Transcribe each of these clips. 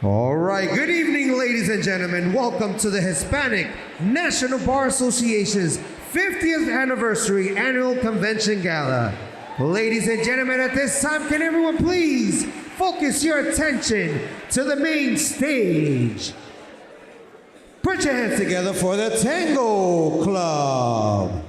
All right, good evening, ladies and gentlemen. Welcome to the Hispanic National Bar Association's 50th Anniversary Annual Convention Gala. Ladies and gentlemen, at this time, can everyone please focus your attention to the main stage? Put your hands together for the Tango Club.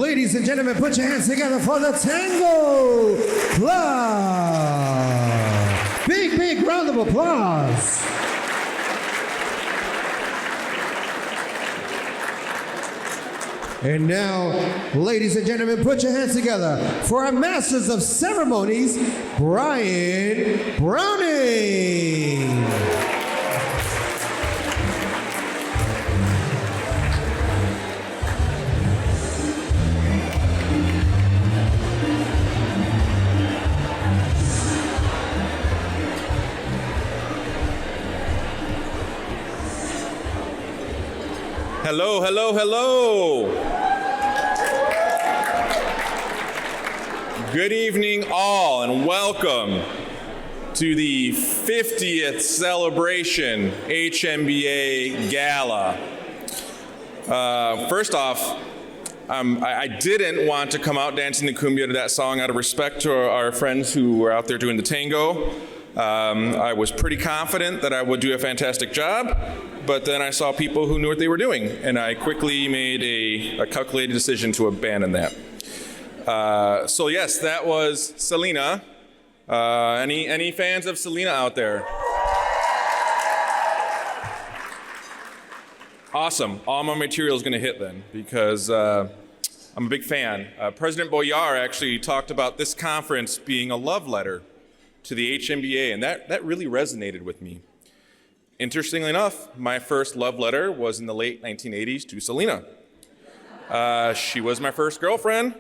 Ladies and gentlemen, put your hands together for the Tango Club. Big, big round of applause. And now, ladies and gentlemen, put your hands together for our Masters of Ceremonies, Brian Browning. Hello, hello, hello. Good evening, all, and welcome to the 50th celebration HMBA Gala. First off, I didn't want to come out dancing the cumbia to that song out of respect to our friends who were out there doing the tango. I was pretty confident that I would do a fantastic job, but then I saw people who knew what they were doing, and I quickly made a calculated decision to abandon that. So yes, that was Selena. Any fans of Selena out there? Awesome. All my material is going to hit then, because I'm a big fan. President Boyar actually talked about this conference being a love letter to the HMBA, and that really resonated with me. Interestingly enough, my first love letter was in the late 1980s to Selena. She was my first girlfriend.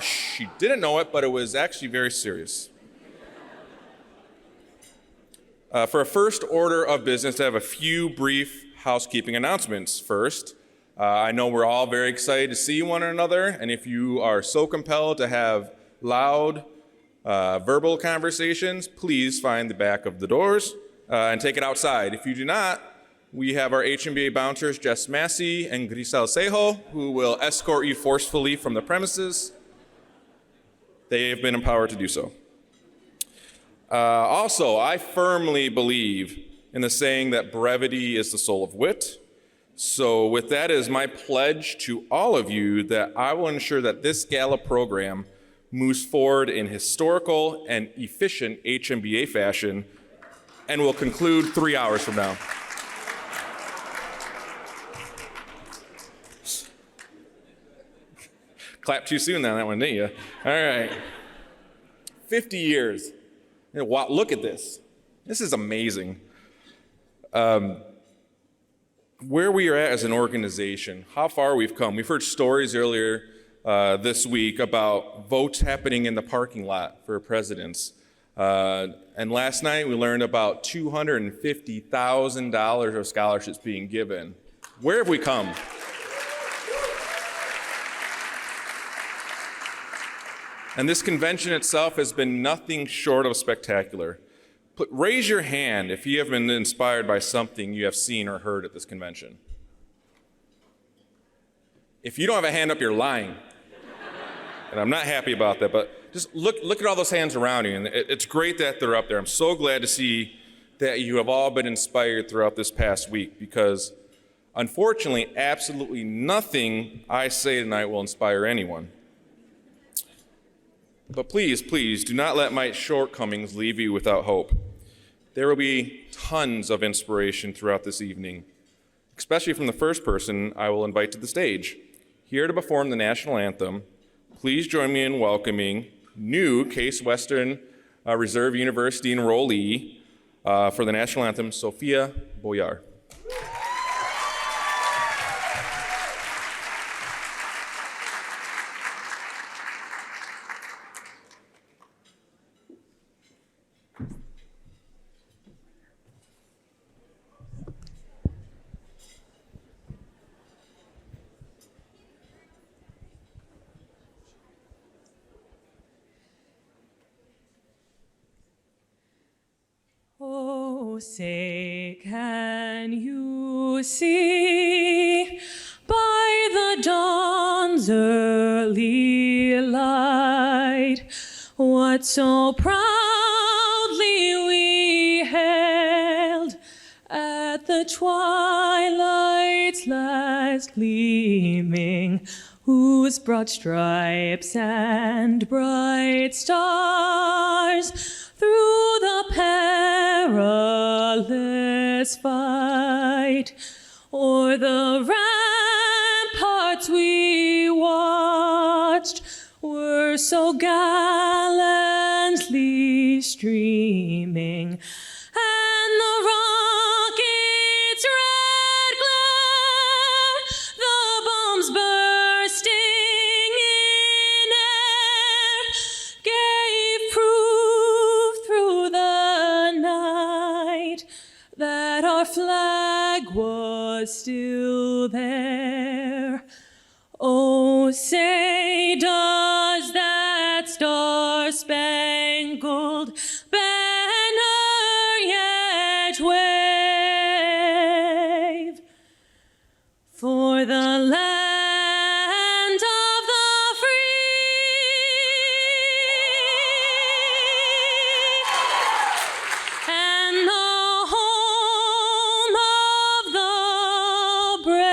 She didn't know it, but it was actually very serious. For a first order of business, I have a few brief housekeeping announcements. First, I know we're all very excited to see one another, and if you are so compelled to have loud, verbal conversations, please find the back of the doors and take it outside. If you do not, we have our HMBA bouncers, Jess Massey and Grisel Sejo, who will escort you forcefully from the premises. They have been empowered to do so. Also, I firmly believe in the saying that brevity is the soul of wit. So with that is my pledge to all of you that I will ensure that this gala program moves forward in historical and efficient HMBA fashion and will conclude 3 hours from now. Clap too soon on that one, didn't you? All right. 50 years. Wow, look at this. This is amazing. Where we are at as an organization, how far we've come. We've heard stories earlier this week about votes happening in the parking lot for presidents. And last night we learned about $250,000 of scholarships being given. Where have we come? And this convention itself has been nothing short of spectacular. Raise your hand if you have been inspired by something you have seen or heard at this convention. If you don't have a hand up, you're lying. And I'm not happy about that, but just look at all those hands around you, and it's great that they're up there. I'm so glad to see that you have all been inspired throughout this past week, because unfortunately, absolutely nothing I say tonight will inspire anyone. But please, please, do not let my shortcomings leave you without hope. There will be tons of inspiration throughout this evening, especially from the first person I will invite to the stage. Here to perform the national anthem, please join me in welcoming new Case Western Reserve University enrollee for the national anthem, Sophia Boyar. Oh, say, can you see by the dawn's early light what so proudly we hailed at the twilight's last gleaming, whose broad stripes and bright stars through the perilous fight o'er the ramparts we watched were so gallantly streaming, and the rocket's red glare, the bombs bursting in air, gave proof through the night that our flag was still there. Oh, say does that star-spangled banner yet wave for the land of the free and the home of the brave?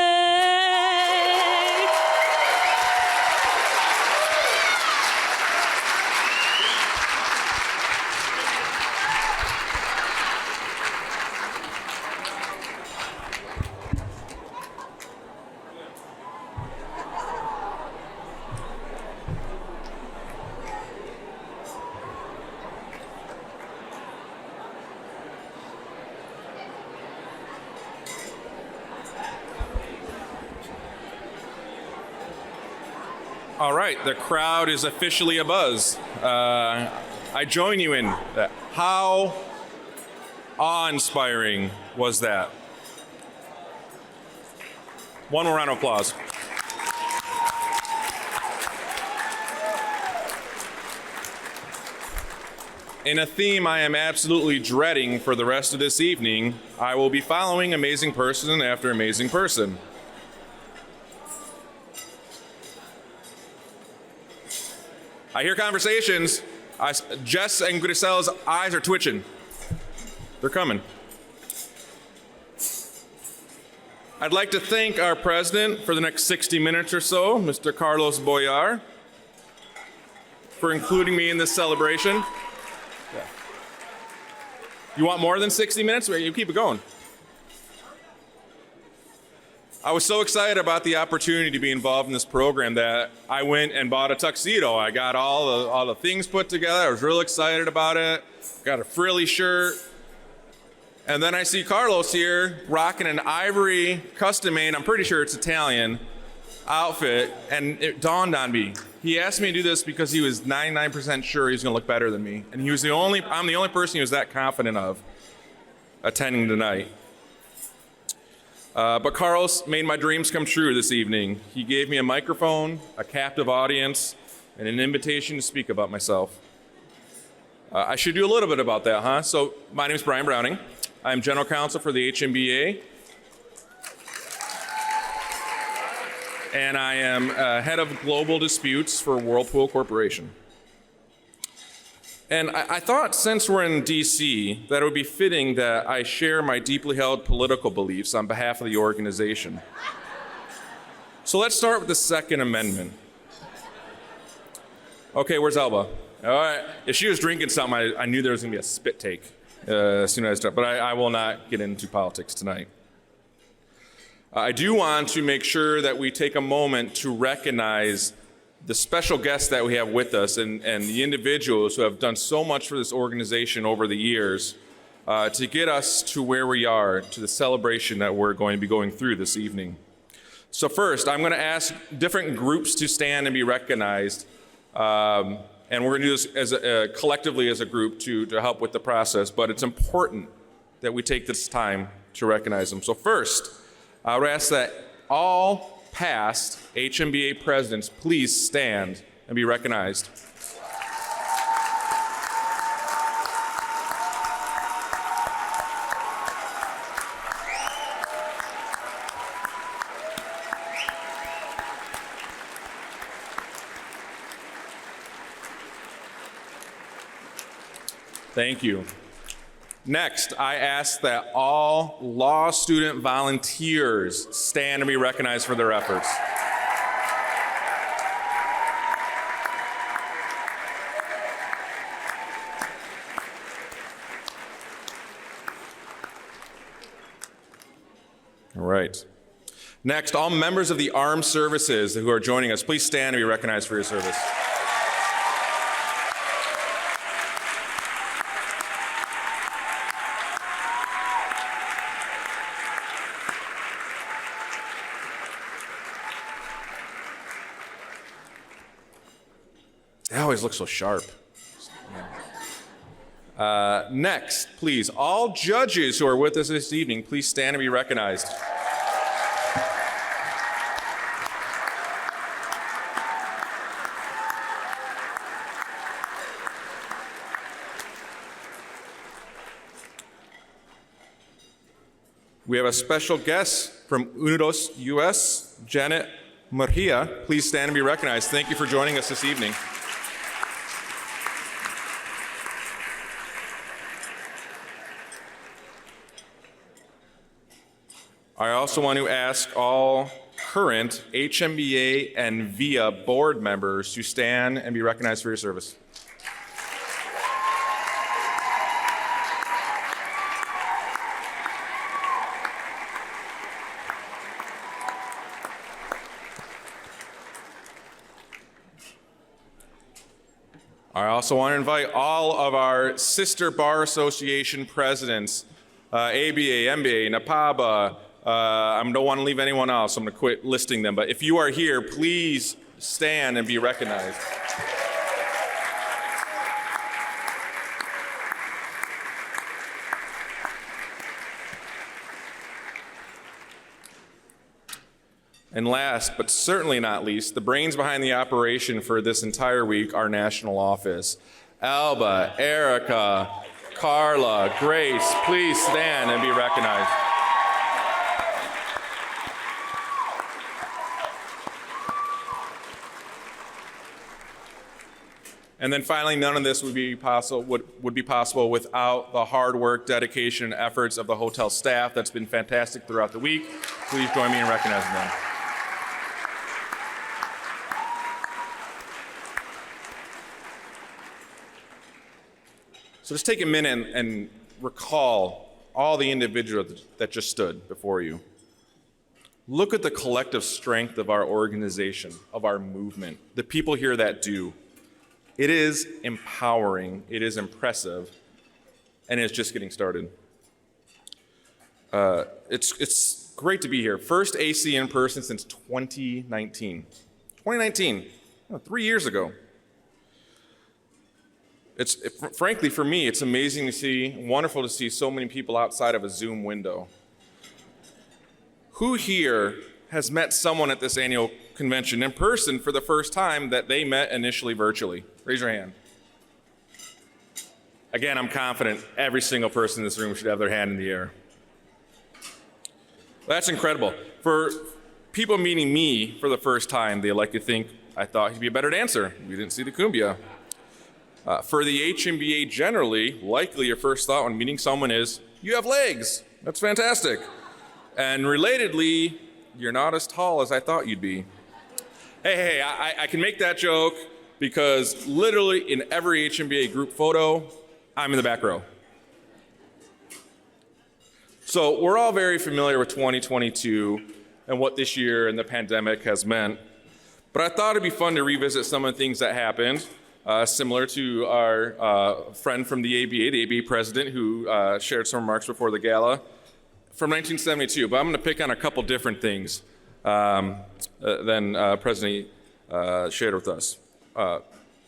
All right, the crowd is officially abuzz. I join you in that. How awe-inspiring was that? One more round of applause. In a theme I am absolutely dreading for the rest of this evening, I will be following amazing person after amazing person. I hear conversations. Jess and Grisel's eyes are twitching. They're coming. I'd like to thank our president for the next 60 minutes or so, Mr. Carlos Boyar, for including me in this celebration. Yeah. You want more than 60 minutes? You keep it going. I was so excited about the opportunity to be involved in this program that I went and bought a tuxedo. I got all the things put together. I was real excited about it. Got a frilly shirt. And then I see Carlos here rocking an ivory custom-made, I'm pretty sure it's Italian, outfit. And it dawned on me. He asked me to do this because he was 99% sure he was going to look better than me. And I'm the only person he was that confident of attending tonight. But Carlos made my dreams come true this evening. He gave me a microphone, a captive audience, and an invitation to speak about myself. I should do a little bit about that, huh? So my name is Brian Browning. I'm general counsel for the HMBA. And I am head of global disputes for Whirlpool Corporation. And I thought, since we're in DC, that it would be fitting that I share my deeply held political beliefs on behalf of the organization. So let's start with the Second Amendment. Okay, where's Elba? All right. If she was drinking something, I knew there was going to be a spit take as soon as I start. But I will not get into politics tonight. I do want to make sure that we take a moment to recognize the special guests that we have with us and the individuals who have done so much for this organization over the years to get us to where we are, to the celebration that we're going to be going through this evening. So first, I'm going to ask different groups to stand and be recognized. And we're going to do this collectively as a group to help with the process. But it's important that we take this time to recognize them. So first, I would ask that all past HMBA presidents please stand and be recognized. Thank you. Next, I ask that all law student volunteers stand and be recognized for their efforts. All right. Next, all members of the armed services who are joining us, please stand and be recognized for your service. They always look so sharp. Next, please, all judges who are with us this evening, please stand and be recognized. We have a special guest from Unidos US, Janet Murcia. Please stand and be recognized. Thank you for joining us this evening. I also want to ask all current HMBA and VIA board members to stand and be recognized for your service. I also want to invite all of our sister bar association presidents, ABA, MBA, NAPABA. I don't want to leave anyone else, so I'm going to quit listing them. But if you are here, please stand and be recognized. And last, but certainly not least, the brains behind the operation for this entire week, our national office. Alba, Erica, Carla, Grace, please stand and be recognized. And then finally, none of this would be possible without the hard work, dedication, and efforts of the hotel staff. That's been fantastic throughout the week. Please join me in recognizing them. So just take a minute and recall all the individuals that just stood before you. Look at the collective strength of our organization, of our movement, the people here that do. It is empowering, it is impressive, and it's just getting started. It's great to be here. First AC in person since 2019. 2019, 3 years ago. Frankly, for me, it's amazing to see, wonderful to see so many people outside of a Zoom window. Who here has met someone at this annual convention in person for the first time that they met initially virtually? Raise your hand. Again, I'm confident every single person in this room should have their hand in the air. That's incredible. For people meeting me for the first time, they like to think, I thought he'd be a better dancer. We didn't see the cumbia. For the HMBA generally, likely your first thought when meeting someone is, you have legs. That's fantastic. And relatedly, you're not as tall as I thought you'd be. Hey, I can make that joke because literally in every HMBA group photo, I'm in the back row. So we're all very familiar with 2022 and what this year and the pandemic has meant. But I thought it'd be fun to revisit some of the things that happened, similar to our friend from the ABA president who shared some remarks before the gala from 1972. But I'm going to pick on a couple different things than President shared with us.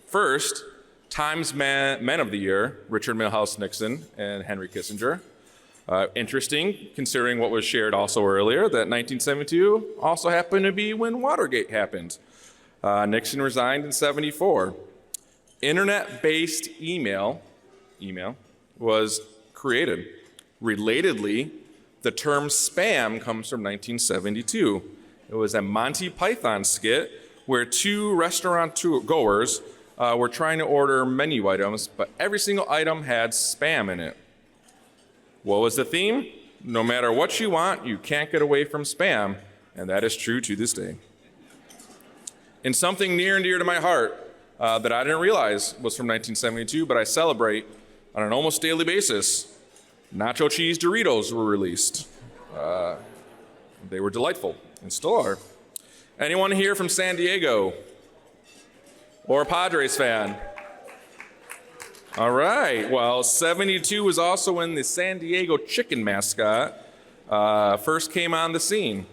First, Time's Men of the Year, Richard Milhouse Nixon and Henry Kissinger. Interesting, considering what was shared also earlier, that 1972 also happened to be when Watergate happened. Nixon resigned in 74. Internet-based email was created. Relatedly, the term spam comes from 1972. It was a Monty Python skit where two restaurant goers were trying to order menu items, but every single item had spam in it. What was the theme? No matter what you want, you can't get away from spam, and that is true to this day. And something near and dear to my heart that I didn't realize was from 1972, but I celebrate on an almost daily basis, nacho cheese Doritos were released. They were delightful and still are. Anyone here from San Diego? Or a Padres fan? All right. Well, 72 was also when the San Diego Chicken mascot first came on the scene.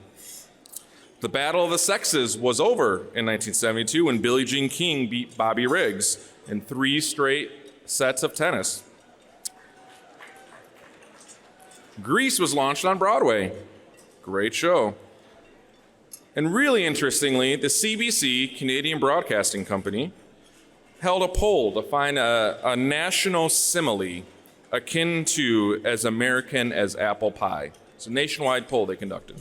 The Battle of the Sexes was over in 1972 when Billie Jean King beat Bobby Riggs in 3 straight sets of tennis. Grease was launched on Broadway. Great show. And really interestingly, the CBC, Canadian Broadcasting Company, held a poll to find a national simile akin to as American as apple pie. It's a nationwide poll they conducted.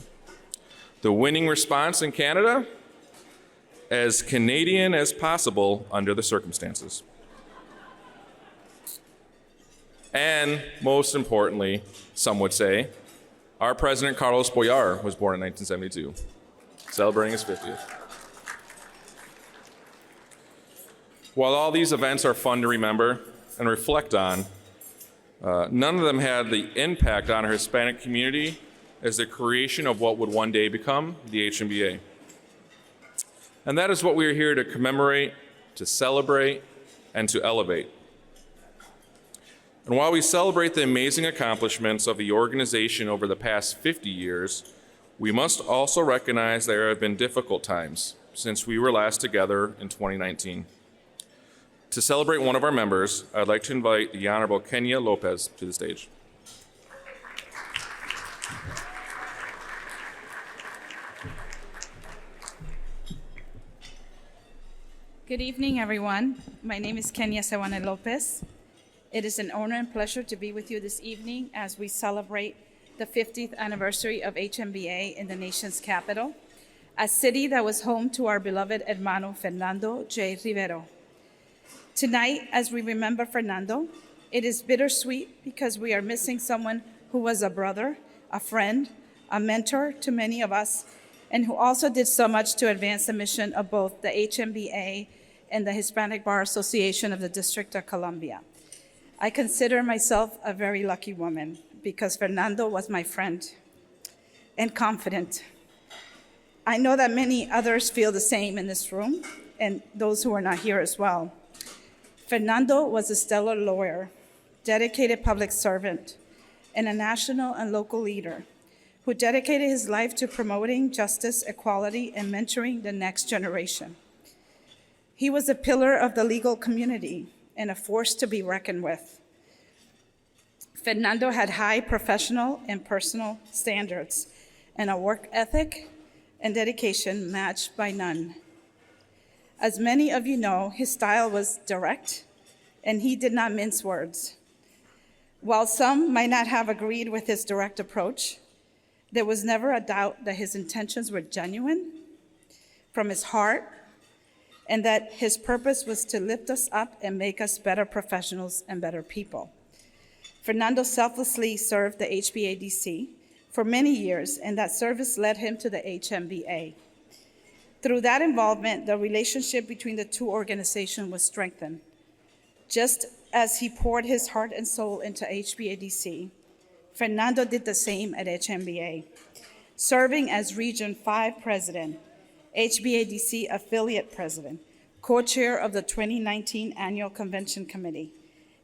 The winning response in Canada, as Canadian as possible under the circumstances. And most importantly, some would say, our President Carlos Boyar was born in 1972, celebrating his 50th. While all these events are fun to remember and reflect on, none of them had the impact on our Hispanic community as the creation of what would one day become the HMBA. And that is what we are here to commemorate, to celebrate, and to elevate. And while we celebrate the amazing accomplishments of the organization over the past 50 years, we must also recognize there have been difficult times since we were last together in 2019. To celebrate one of our members, I'd like to invite the Honorable Kenya Lopez to the stage. Good evening, everyone. My name is Kenya Sewane Lopez. It is an honor and pleasure to be with you this evening as we celebrate the 50th anniversary of HMBA in the nation's capital, a city that was home to our beloved hermano Fernando J. Rivero. Tonight, as we remember Fernando, it is bittersweet because we are missing someone who was a brother, a friend, a mentor to many of us, and who also did so much to advance the mission of both the HMBA and the Hispanic Bar Association of the District of Columbia. I consider myself a very lucky woman because Fernando was my friend and confidant. I know that many others feel the same in this room and those who are not here as well. Fernando was a stellar lawyer, dedicated public servant, and a national and local leader who dedicated his life to promoting justice, equality, and mentoring the next generation. He was a pillar of the legal community and a force to be reckoned with. Fernando had high professional and personal standards and a work ethic and dedication matched by none. As many of you know, his style was direct and he did not mince words. While some might not have agreed with his direct approach, there was never a doubt that his intentions were genuine from his heart and that his purpose was to lift us up and make us better professionals and better people. Fernando selflessly served the HBADC for many years, and that service led him to the HMBA. Through that involvement, the relationship between the two organizations was strengthened. Just as he poured his heart and soul into HBADC, Fernando did the same at HMBA, serving as Region 5 President, HBADC Affiliate President, co-chair of the 2019 Annual Convention Committee,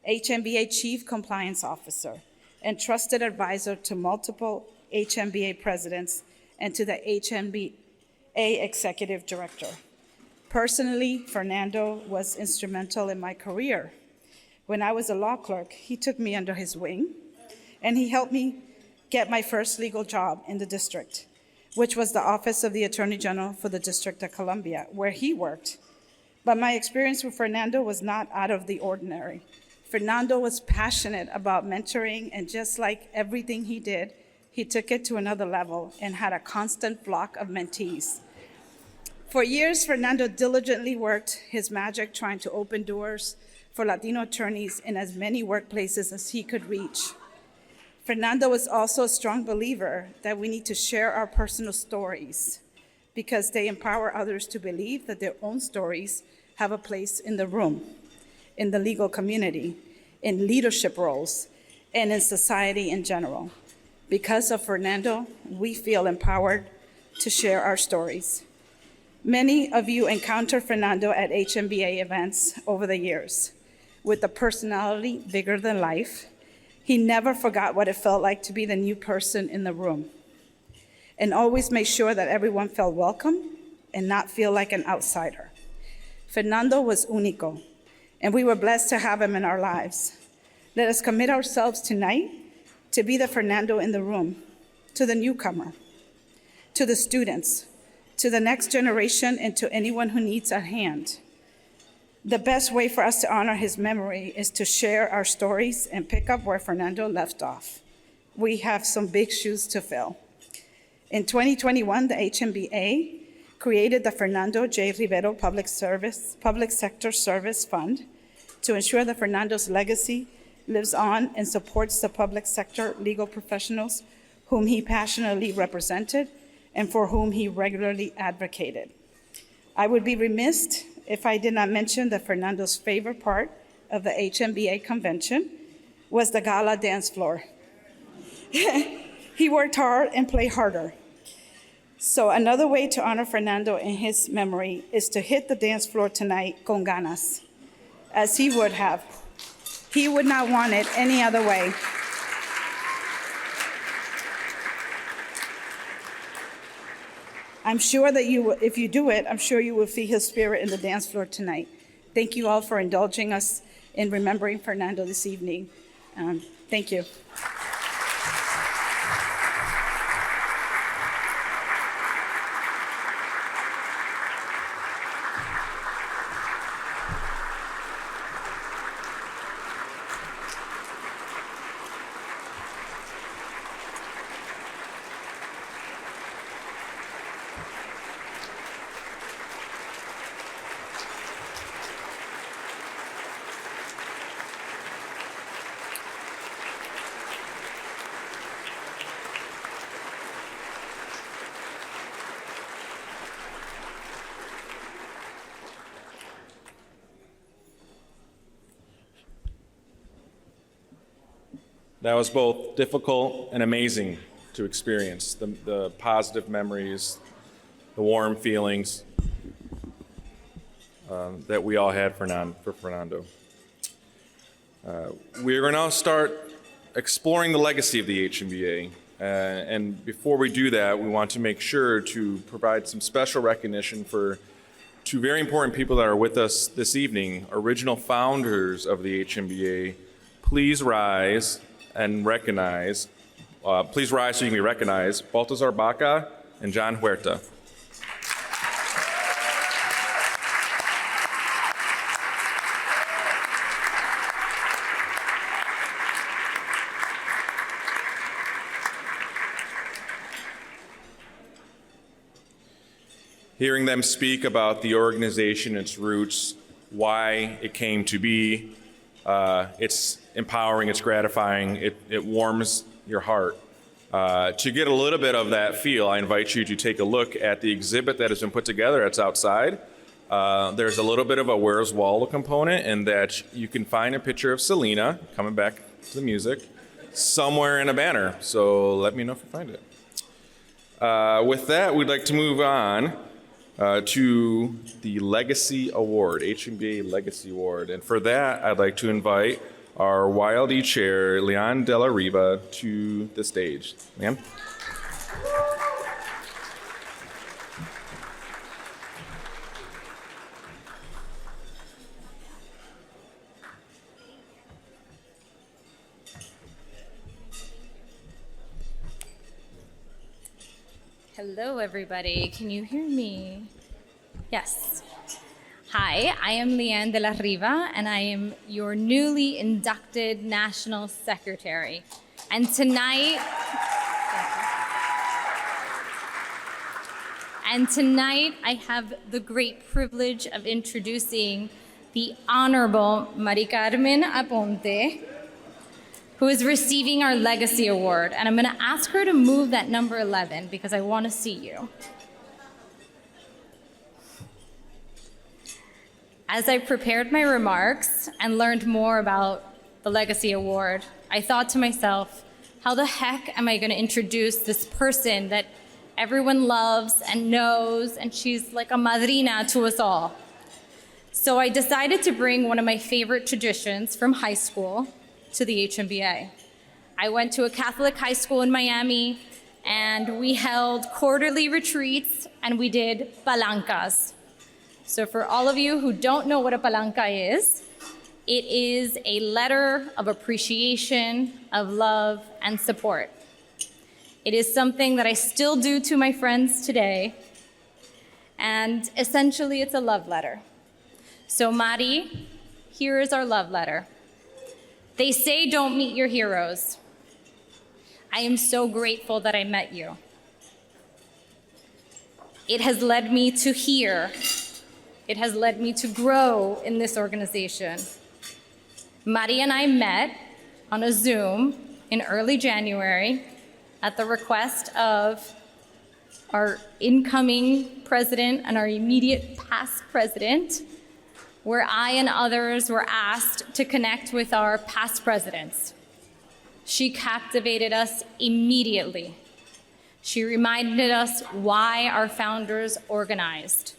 HMBA Chief Compliance Officer, and trusted advisor to multiple HMBA presidents and to the HMBA Executive Director. Personally, Fernando was instrumental in my career. When I was a law clerk, he took me under his wing, and he helped me get my first legal job in the district, which was the Office of the Attorney General for the District of Columbia, where he worked. But my experience with Fernando was not out of the ordinary. Fernando was passionate about mentoring, and just like everything he did, he took it to another level and had a constant flock of mentees. For years, Fernando diligently worked his magic trying to open doors for Latino attorneys in as many workplaces as he could reach. Fernando was also a strong believer that we need to share our personal stories because they empower others to believe that their own stories have a place in the room, in the legal community, in leadership roles, and in society in general. Because of Fernando, we feel empowered to share our stories. Many of you encountered Fernando at HMBA events over the years. With a personality bigger than life, he never forgot what it felt like to be the new person in the room, and always made sure that everyone felt welcome and not feel like an outsider. Fernando was único, and we were blessed to have him in our lives. Let us commit ourselves tonight to be the Fernando in the room, to the newcomer, to the students, to the next generation, and to anyone who needs a hand. The best way for us to honor his memory is to share our stories and pick up where Fernando left off. We have some big shoes to fill. In 2021, the HMBA created the Fernando J. Rivero Public Sector Service Fund to ensure that Fernando's legacy lives on and supports the public sector legal professionals whom he passionately represented and for whom he regularly advocated. I would be remiss if I did not mention that Fernando's favorite part of the HMBA convention was the Gala dance floor. He worked hard and played harder. So another way to honor Fernando in his memory is to hit the dance floor tonight con ganas, as he would have. He would not want it any other way. I'm sure that if you do it, I'm sure you will feel his spirit in the dance floor tonight. Thank you all for indulging us in remembering Fernando this evening. Thank you. That was both difficult and amazing to experience. The positive memories, the warm feelings that we all had for Fernando. We're going to now start exploring the legacy of the HMBA. And before we do that, we want to make sure to provide some special recognition for two very important people that are with us this evening, original founders of the HMBA. Please rise and recognize, please rise so you can be recognized, Baltazar Baca and John Huerta. Hearing them speak about the organization, its roots, why it came to be, it's empowering, it's gratifying, it warms your heart. To get a little bit of that feel, I invite you to take a look at the exhibit that has been put together. It's outside. There's a little bit of a Where's Waldo component in that you can find a picture of Selena, coming back to the music, somewhere in a banner. So let me know if you find it. With that, we'd like to move on to the Legacy Award, HMBA Legacy Award. And for that, I'd like to invite our YLD chair, Leon De La Riva, to the stage. Leon? Hello, everybody. Can you hear me? Yes. Hi, I am Leanne de la Riva, and I am your newly inducted National Secretary. And tonight, I have the great privilege of introducing the Honorable Mari Carmen Aponte, who is receiving our Legacy Award. And I'm going to ask her to move that number 11 because I want to see you. As I prepared my remarks and learned more about the Legacy Award, I thought to myself, how the heck am I going to introduce this person that everyone loves and knows, and she's like a madrina to us all? So I decided to bring one of my favorite traditions from high school to the HMBA. I went to a Catholic high school in Miami, and we held quarterly retreats, and we did palancas. So for all of you who don't know what a palanca is, it is a letter of appreciation, of love, and support. It is something that I still do to my friends today, and essentially it's a love letter. So Mari, here is our love letter. They say don't meet your heroes. I am so grateful that I met you. It has led me to here. It has led me to grow in this organization. Mari and I met on a Zoom in early January at the request of our incoming president and our immediate past president, where I and others were asked to connect with our past presidents. She captivated us immediately. She reminded us why our founders organized.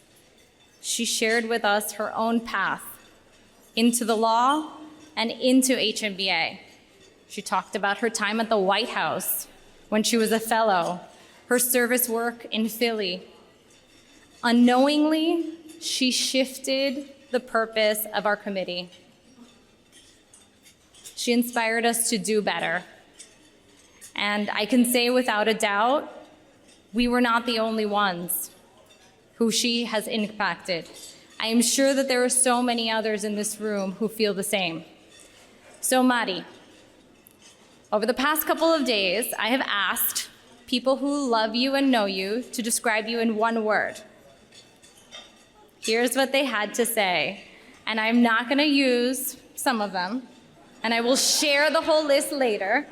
She shared with us her own path into the law and into HMBA. She talked about her time at the White House when she was a fellow, her service work in Philly. Unknowingly, she shifted the purpose of our committee. She inspired us to do better. And I can say without a doubt, we were not the only ones who she has impacted. I am sure that there are so many others in this room who feel the same. So Mari, over the past couple of days, I have asked people who love you and know you to describe you in one word. Here's what they had to say, and I'm not going to use some of them, and I will share the whole list later.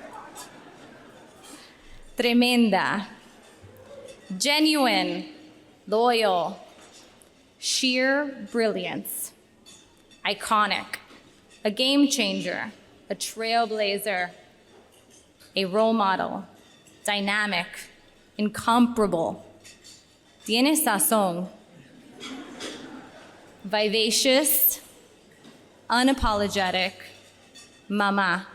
Tremenda, genuine, loyal, sheer brilliance, iconic, a game changer, a trailblazer, a role model, dynamic, incomparable, tiene sazón, vivacious, unapologetic, mama,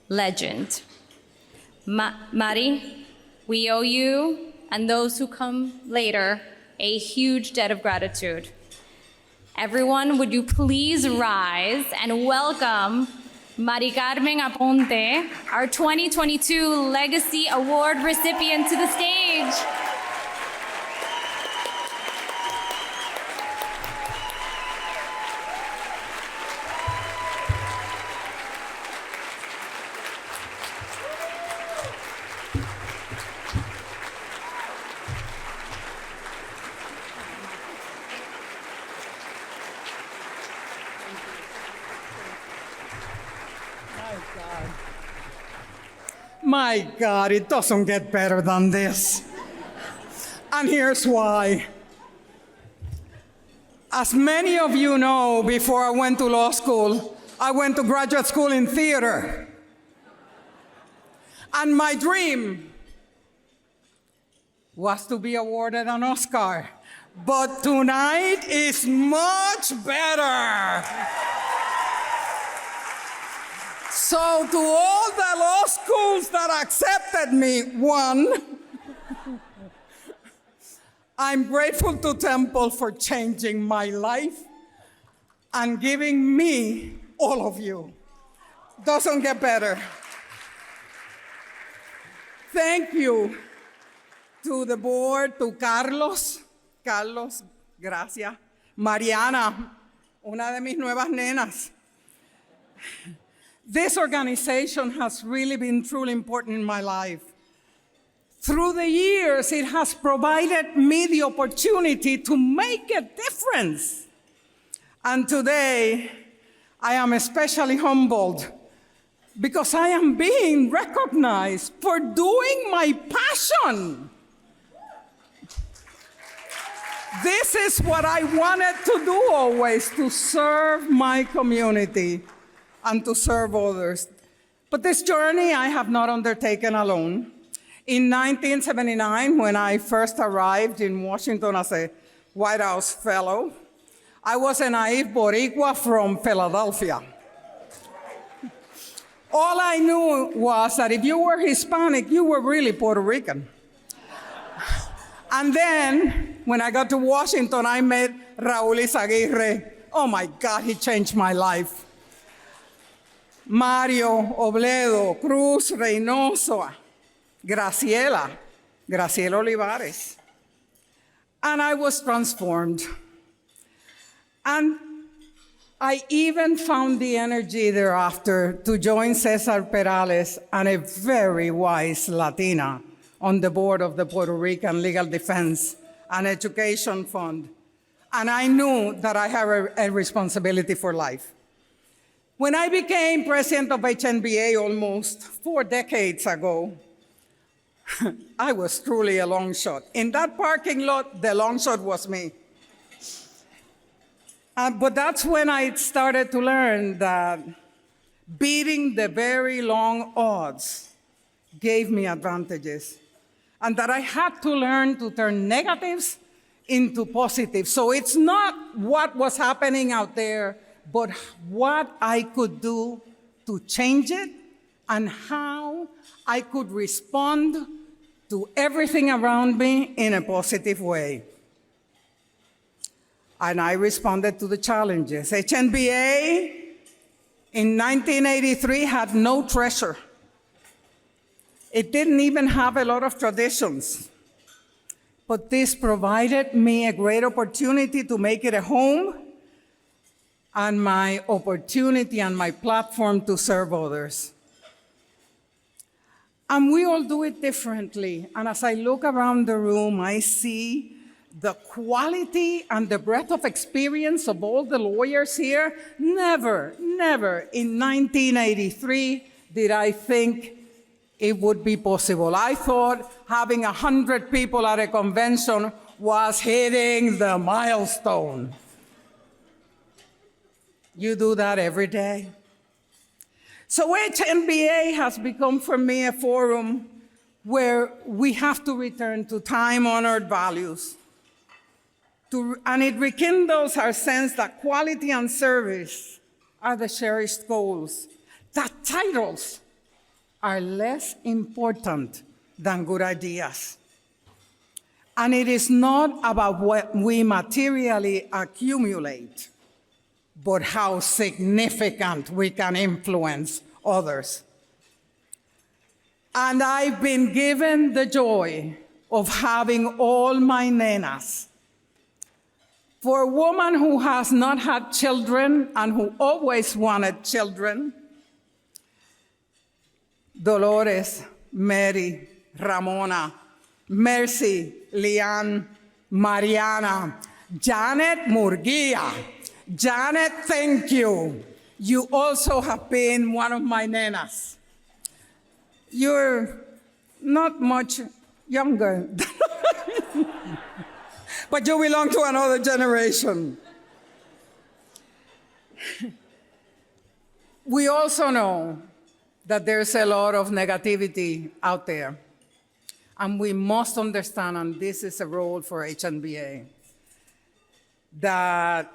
legend. Mari, we owe you and those who come later a huge debt of gratitude. Everyone, would you please rise and welcome Mari Carmen Aponte, our 2022 Legacy Award recipient, to the stage. My God, it doesn't get better than this. And here's why. As many of you know, before I went to law school, I went to graduate school in theater. And my dream was to be awarded an Oscar. But tonight is much better. So to all the law schools that accepted me, one, I'm grateful to Temple for changing my life and giving me all of you. Doesn't get better. Thank you to the board, to Carlos, gracias. Mariana, una de mis nuevas nenas. This organization has really been truly important in my life. Through the years, it has provided me the opportunity to make a difference. And today, I am especially humbled because I am being recognized for doing my passion. This is what I wanted to do always, to serve my community and to serve others. But this journey I have not undertaken alone. In 1979, when I first arrived in Washington as a White House fellow, I was a naive Boricua from Philadelphia. All I knew was that if you were Hispanic, you were really Puerto Rican. And then, when I got to Washington, I met Raúl Izaguirre. Oh my God, he changed my life. Mario, Obledo, Cruz, Reynoso, Graciela Olivares. And I was transformed. And I even found the energy thereafter to join Cesar Perales and a very wise Latina on the board of the Puerto Rican Legal Defense and Education Fund. And I knew that I had a responsibility for life. When I became president of HNBA almost 4 decades ago, I was truly a long shot. In that parking lot, the long shot was me. But that's when I started to learn that beating the very long odds gave me advantages, and that I had to learn to turn negatives into positives. So it's not what was happening out there, but what I could do to change it and how I could respond to everything around me in a positive way. And I responded to the challenges. HNBA in 1983 had no treasure. It didn't even have a lot of traditions. But this provided me a great opportunity to make it a home and my opportunity and my platform to serve others. And we all do it differently. And as I look around the room, I see the quality and the breadth of experience of all the lawyers here. Never in 1983 did I think it would be possible. I thought having 100 people at a convention was hitting the milestone. You do that every day. So HNBA has become for me a forum where we have to return to time-honored values. And it rekindles our sense that quality and service are the cherished goals, that titles are less important than good ideas. And it is not about what we materially accumulate, but how significant we can influence others. And I've been given the joy of having all my nenas. For a woman who has not had children and who always wanted children, Dolores, Mary, Ramona, Mercy, Liane, Mariana, Janet Murguia. Janet, thank you. You also have been one of my nenas. You're not much younger, but you belong to another generation. We also know that there's a lot of negativity out there, and we must understand, and this is a role for HNBA, that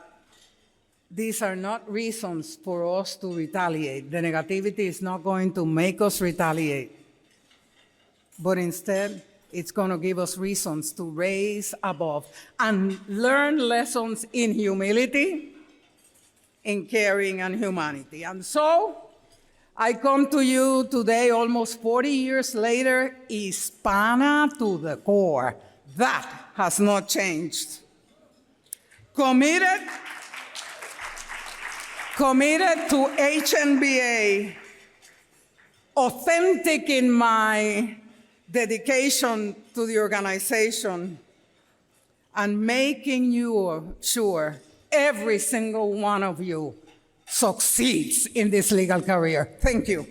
these are not reasons for us to retaliate. The negativity is not going to make us retaliate, but instead, it's going to give us reasons to raise above and learn lessons in humility, in caring, and humanity. And so, I come to you today, almost 40 years later, Hispana to the core. That has not changed. Committed to HNBA, authentic in my dedication to the organization, and making sure every single one of you succeeds in this legal career. Thank you.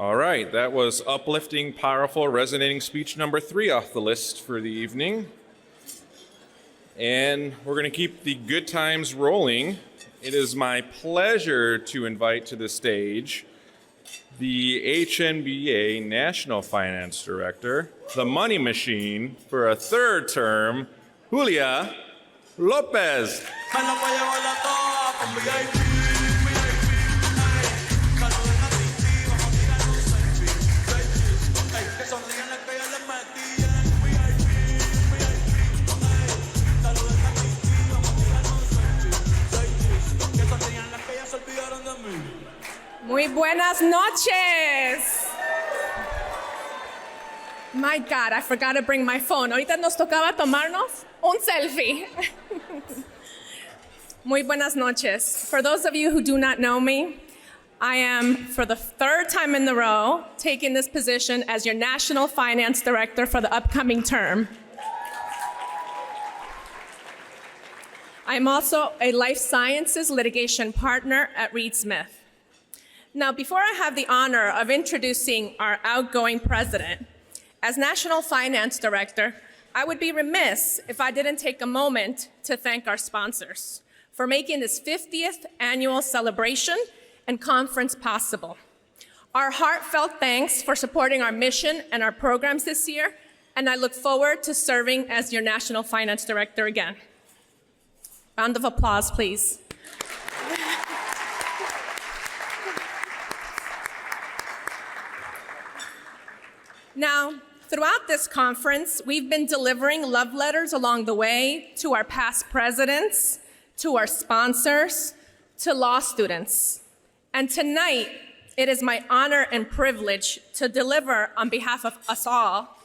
All right, that was uplifting, powerful, resonating speech number 3 off the list for the evening. And we're going to keep the good times rolling. It is my pleasure to invite to the stage the HNBA National Finance Director, the Money Machine for a 3rd term, Julia Lopez. Muy buenas noches. My God, I forgot to bring my phone. Ahorita nos tocaba tomarnos un selfie. Muy buenas noches. For those of you who do not know me, I am, for the 3rd time in a row, taking this position as your National Finance Director for the upcoming term. I am also a life sciences litigation partner at Reed Smith. Now, before I have the honor of introducing our outgoing president, as National Finance Director, I would be remiss if I didn't take a moment to thank our sponsors for making this 50th annual celebration and conference possible. Our heartfelt thanks for supporting our mission and our programs this year, and I look forward to serving as your National Finance Director again. Round of applause, please. Now, throughout this conference, we've been delivering love letters along the way to our past presidents, to our sponsors, to law students. And tonight, it is my honor and privilege to deliver on behalf of us all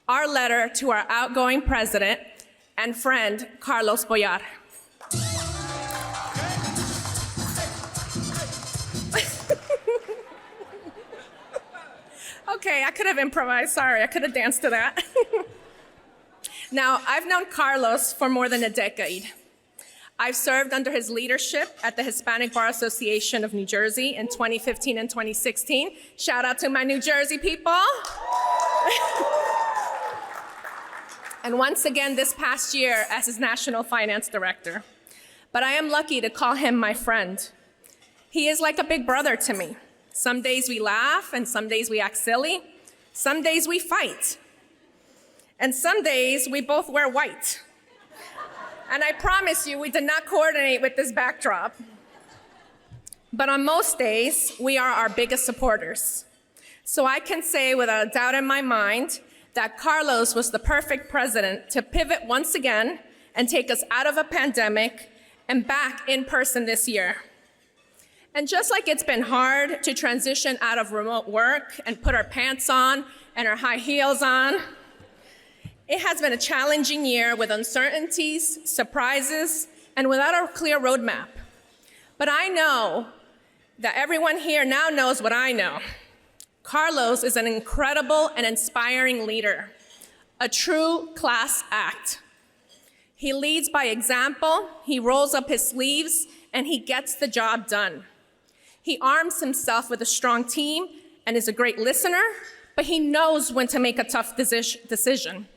our letter to our outgoing president and friend, Carlos Boyar. Okay, I could have improvised. Sorry, I could have danced to that. Now, I've known Carlos for more than a decade. I've served under his leadership at the Hispanic Bar Association of New Jersey in 2015 and 2016. Shout out to my New Jersey people. And once again this past year as his National Finance Director. But I am lucky to call him my friend. He is like a big brother to me. Some days we laugh, and some days we act silly. Some days we fight. And some days we both wear white. And I promise you, we did not coordinate with this backdrop. But on most days, we are our biggest supporters. So I can say without a doubt in my mind that Carlos was the perfect president to pivot once again and take us out of a pandemic and back in person this year. And just like it's been hard to transition out of remote work and put our pants on and our high heels on, it has been a challenging year with uncertainties, surprises, and without a clear roadmap. But I know that everyone here now knows what I know. Carlos is an incredible and inspiring leader, a true class act. He leads by example, he rolls up his sleeves, and he gets the job done. He arms himself with a strong team and is a great listener, but he knows when to make a tough decision.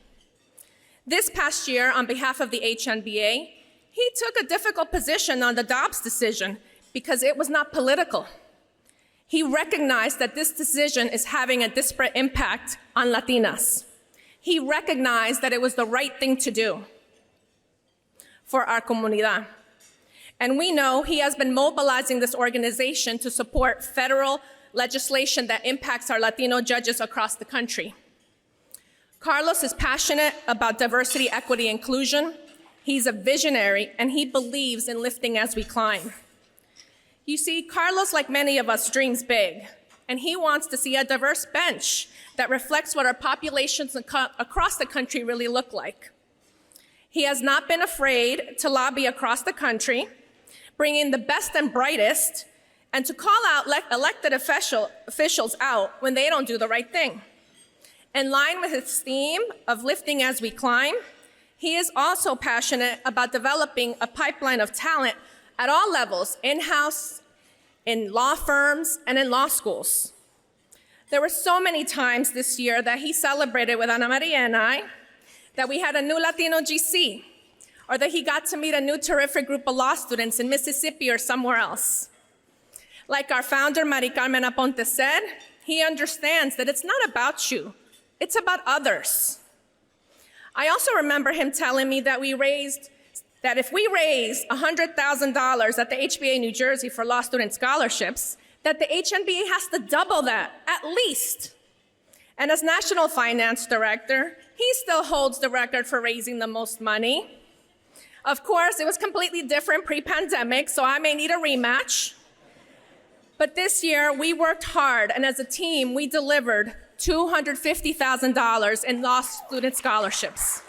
This past year, on behalf of the HNBA, he took a difficult position on the Dobbs decision because it was not political. He recognized that this decision is having a disparate impact on Latinas. He recognized that it was the right thing to do for our comunidad. And we know he has been mobilizing this organization to support federal legislation that impacts our Latino judges across the country. Carlos is passionate about diversity, equity, inclusion. He's a visionary, and he believes in lifting as we climb. You see, Carlos, like many of us, dreams big, and he wants to see a diverse bench that reflects what our populations across the country really look like. He has not been afraid to lobby across the country, bring in the best and brightest, and to call out elected officials out when they don't do the right thing. In line with his theme of lifting as we climb, he is also passionate about developing a pipeline of talent at all levels, in-house, in law firms, and in law schools. There were so many times this year that he celebrated with Ana Maria and I that we had a new Latino GC, or that he got to meet a new terrific group of law students in Mississippi or somewhere else. Like our founder, Mari Carmen Aponte, said, he understands that it's not about you, it's about others. I also remember him telling me that if we raise $100,000 at the HBA New Jersey for law student scholarships, that the HNBA has to double that, at least. And as National Finance Director, he still holds the record for raising the most money. Of course, it was completely different pre-pandemic, so I may need a rematch. But this year, we worked hard, and as a team, we delivered $250,000 in law student scholarships.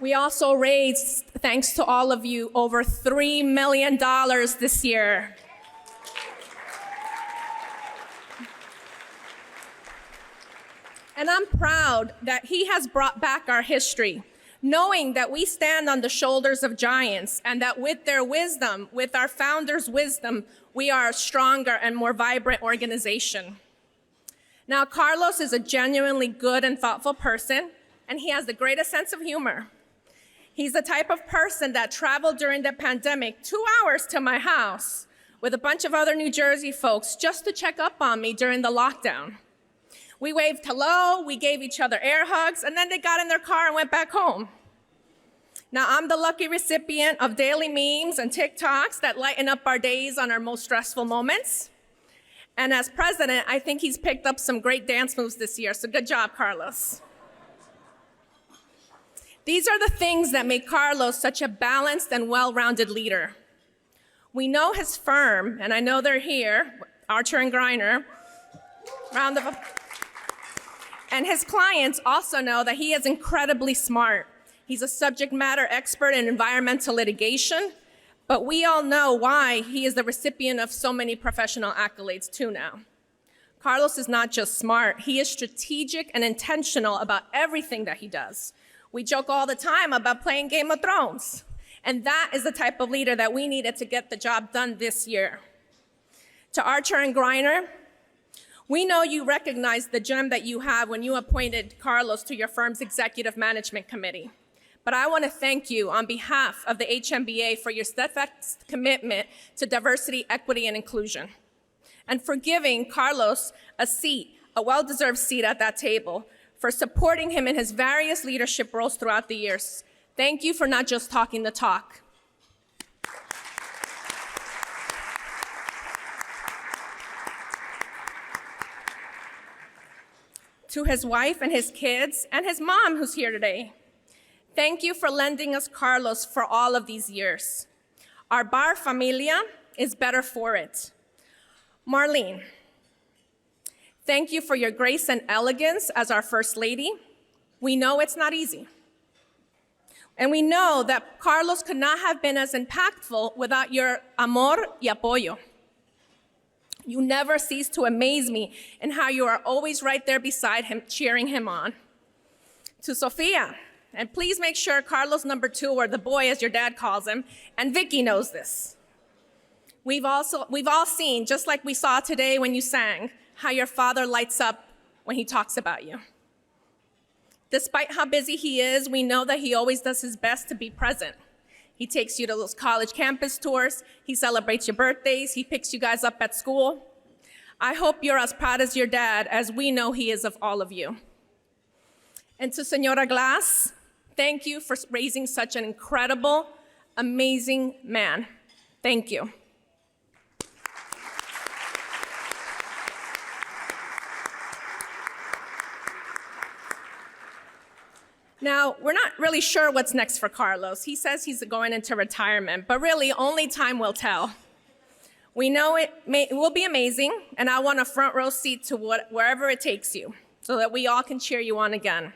We also raised, thanks to all of you, over $3 million this year. And I'm proud that he has brought back our history, knowing that we stand on the shoulders of giants and that with their wisdom, with our founders' wisdom, we are a stronger and more vibrant organization. Now, Carlos is a genuinely good and thoughtful person, and he has the greatest sense of humor. He's the type of person that traveled during the pandemic 2 hours to my house with a bunch of other New Jersey folks just to check up on me during the lockdown. We waved hello, we gave each other air hugs, and then they got in their car and went back home. Now, I'm the lucky recipient of daily memes and TikToks that lighten up our days on our most stressful moments. And as president, I think he's picked up some great dance moves this year, so good job, Carlos. These are the things that make Carlos such a balanced and well-rounded leader. We know his firm, and I know they're here, Archer and Griner, round of applause. And his clients also know that he is incredibly smart. He's a subject matter expert in environmental litigation, but we all know why he is the recipient of so many professional accolades too now. Carlos is not just smart, he is strategic and intentional about everything that he does. We joke all the time about playing Game of Thrones, and that is the type of leader that we needed to get the job done this year. To Archer and Griner, we know you recognize the gem that you have when you appointed Carlos to your firm's executive management committee. But I want to thank you on behalf of the HMBA for your steadfast commitment to diversity, equity, and inclusion, and for giving Carlos a seat, a well-deserved seat at that table, for supporting him in his various leadership roles throughout the years. Thank you for not just talking the talk. To his wife and his kids and his mom who's here today, thank you for lending us Carlos for all of these years. Our bar familia is better for it. Marlene, thank you for your grace and elegance as our First Lady. We know it's not easy. And we know that Carlos could not have been as impactful without your amor y apoyo. You never cease to amaze me in how you are always right there beside him, cheering him on. To Sofia, and please make sure Carlos number 2, or the boy as your dad calls him, and Vicky knows this. We've all seen, just like we saw today when you sang, how your father lights up when he talks about you. Despite how busy he is, we know that he always does his best to be present. He takes you to those college campus tours, he celebrates your birthdays, he picks you guys up at school. I hope you're as proud as your dad, as we know he is of all of you. And to Senora Glass, thank you for raising such an incredible, amazing man. Thank you. Now, we're not really sure what's next for Carlos. He says he's going into retirement, but really only time will tell. We know it will be amazing, and I want a front row seat to wherever it takes you so that we all can cheer you on again.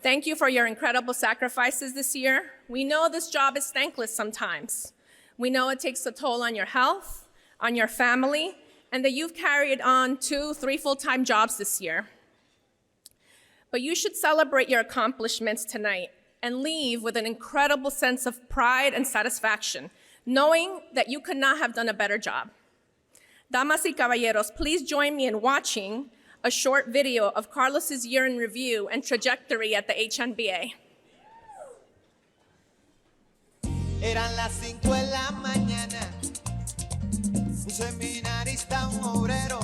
Thank you for your incredible sacrifices this year. We know this job is thankless sometimes. We know it takes a toll on your health, on your family, and that you've carried on 2, 3 full-time jobs this year. But you should celebrate your accomplishments tonight and leave with an incredible sense of pride and satisfaction, knowing that you could not have done a better job. Damas y caballeros, please join me in watching a short video of Carlos's year in review and trajectory at the HNBA. Eran las 5 de la mañana, un seminarista, un obrero,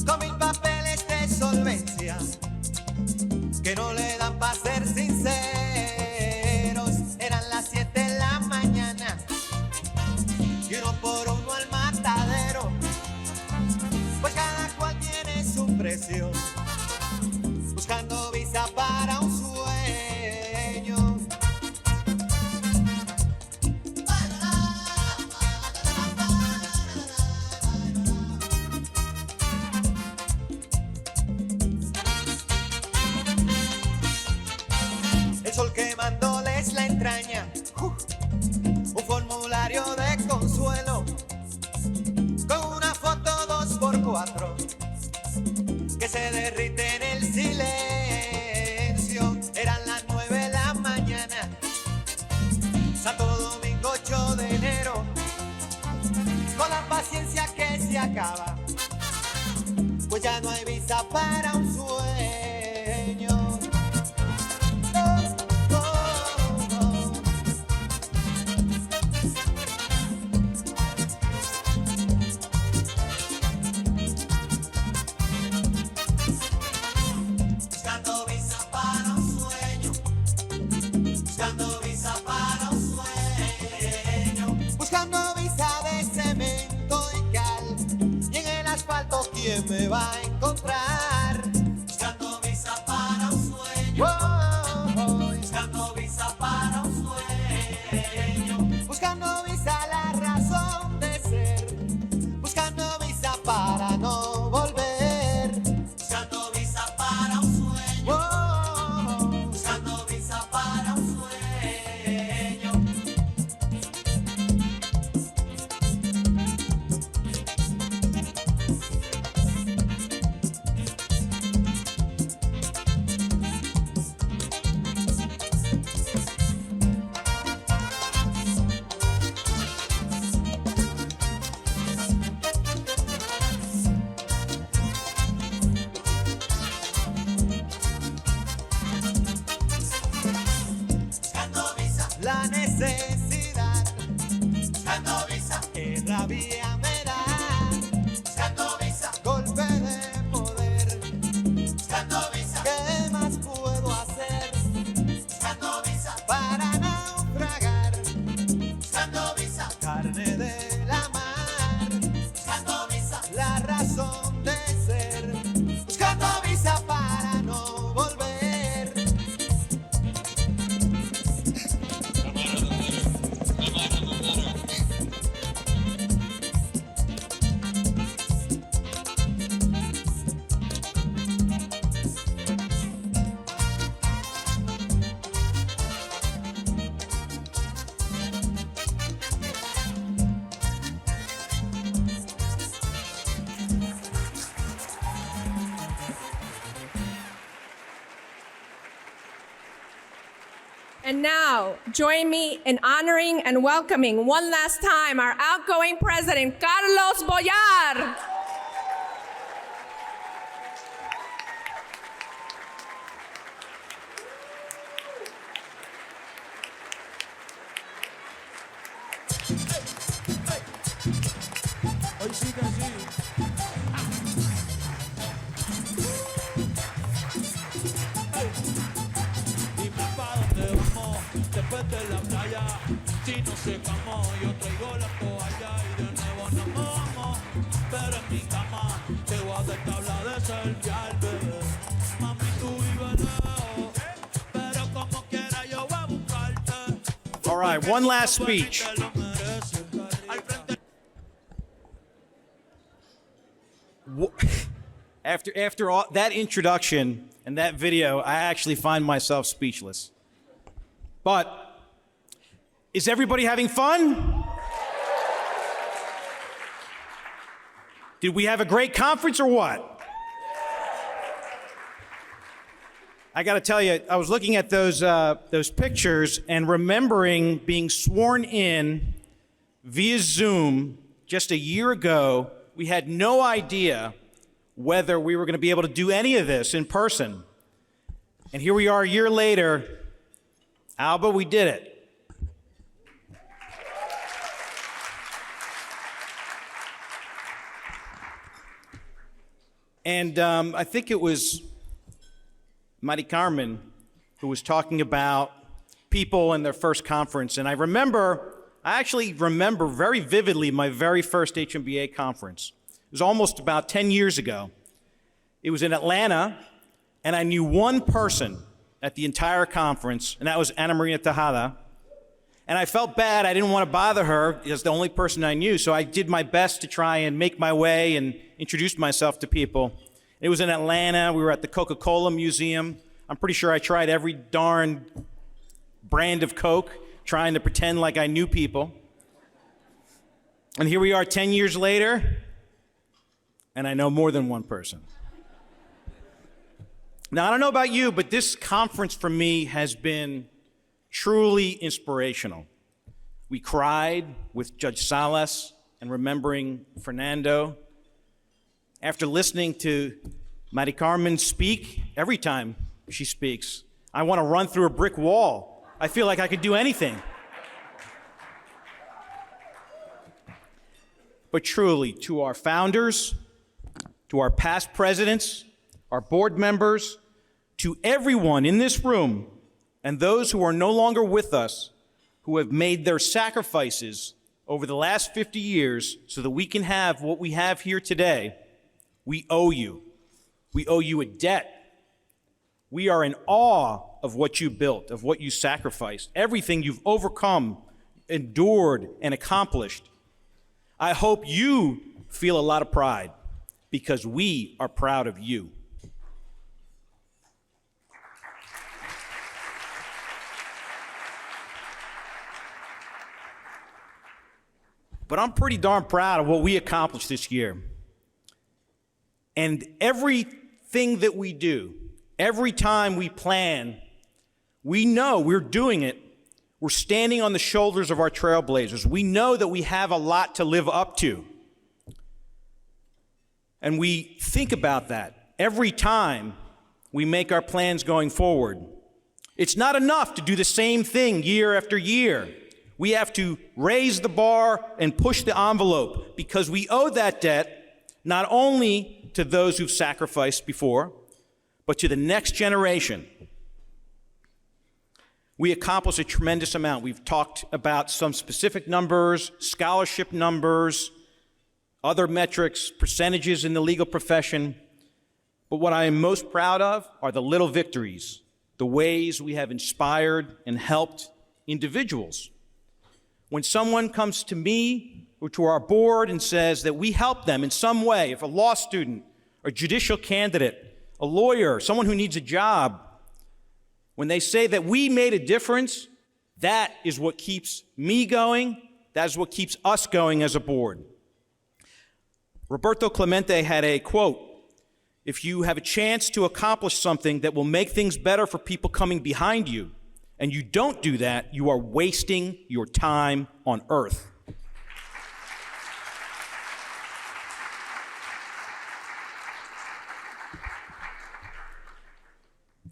con 1000 papeles de solvencia, que no le dan para ser sinceros. Eran las 7 de la mañana, y uno por uno al matadero, pues cada cual tiene su precio, buscando visa para un sueño. El sol quemándoles la entraña, un formulario de consuelo, con una foto 2x4 que se derrite en el silencio. Eran las 9 de la mañana, Santo Domingo 8 de enero, con la paciencia que se acaba, pues ya no hay visa para un sueño. Buscando visa para un sueño, buscando visa para un sueño, buscando visa de cemento y cal, y en el asfalto ¿quién me va a encontrar? Buscando visa para un sueño, buscando visa para un sueño, buscando visa la razón de ser, buscando visa para no volver, buscando visa para un sueño, buscando visa para un sueño. Buscando visa, la necesidad, buscando visa, qué rabia me da, buscando visa, golpe de poder, buscando visa, ¿qué más puedo hacer? Buscando visa, para naufragar, buscando visa, carne de la mar, buscando visa, la razón de ser, buscando visa para no volver. And now, join me in honoring and welcoming one last time our outgoing president, Carlos Boyar. Hoy sí que sí. Dime pa' dónde vamos después de la playa. Si no secamos, yo traigo la toalla y de nuevo nos mojamos. Pero en mi cama te voy a dar tabla de surfear, bebé. Mami, tú vives lejos, pero como quiera yo voy a buscarte. All right, one last speech. Te lo mereces. Al frente After all that introduction and that video, I actually find myself speechless. But is everybody having fun? Did we have a great conference or what? I got to tell you, I was looking at those pictures and remembering being sworn in via Zoom just a year ago. We had no idea whether we were going to be able to do any of this in person. And here we are a year later. Alba, we did it. And I think it was Mari Carmen who was talking about people in their first conference. And I actually remember very vividly my very first HMBA conference. It was almost about 10 years ago. It was in Atlanta, and I knew one person at the entire conference, and that was Ana Maria Tejada. And I felt bad. I didn't want to bother her. It was the only person I knew, so I did my best to try and make my way and introduce myself to people. It was in Atlanta. We were at the Coca-Cola Museum. I'm pretty sure I tried every darn brand of Coke, trying to pretend like I knew people. And here we are 10 years later, and I know more than one person. Now, I don't know about you, but this conference for me has been truly inspirational. We cried with Judge Salas and remembering Fernando. After listening to Mari Carmen speak, every time she speaks, I want to run through a brick wall. I feel like I could do anything. But truly, to our founders, to our past presidents, our board members, to everyone in this room, and those who are no longer with us, who have made their sacrifices over the last 50 years so that we can have what we have here today, we owe you. We owe you a debt. We are in awe of what you built, of what you sacrificed, everything you've overcome, endured, and accomplished. I hope you feel a lot of pride, because we are proud of you. But I'm pretty darn proud of what we accomplished this year. And everything that we do, every time we plan, we know we're doing it. We're standing on the shoulders of our trailblazers. We know that we have a lot to live up to. And we think about that every time we make our plans going forward. It's not enough to do the same thing year after year. We have to raise the bar and push the envelope, because we owe that debt not only to those who've sacrificed before, but to the next generation. We accomplished a tremendous amount. We've talked about some specific numbers, scholarship numbers, other metrics, percentages in the legal profession. But what I am most proud of are the little victories, the ways we have inspired and helped individuals. When someone comes to me or to our board and says that we help them in some way, if a law student, a judicial candidate, a lawyer, someone who needs a job, when they say that we made a difference, that is what keeps me going. That is what keeps us going as a board. Roberto Clemente had a quote: "If you have a chance to accomplish something that will make things better for people coming behind you, and you don't do that, you are wasting your time on earth."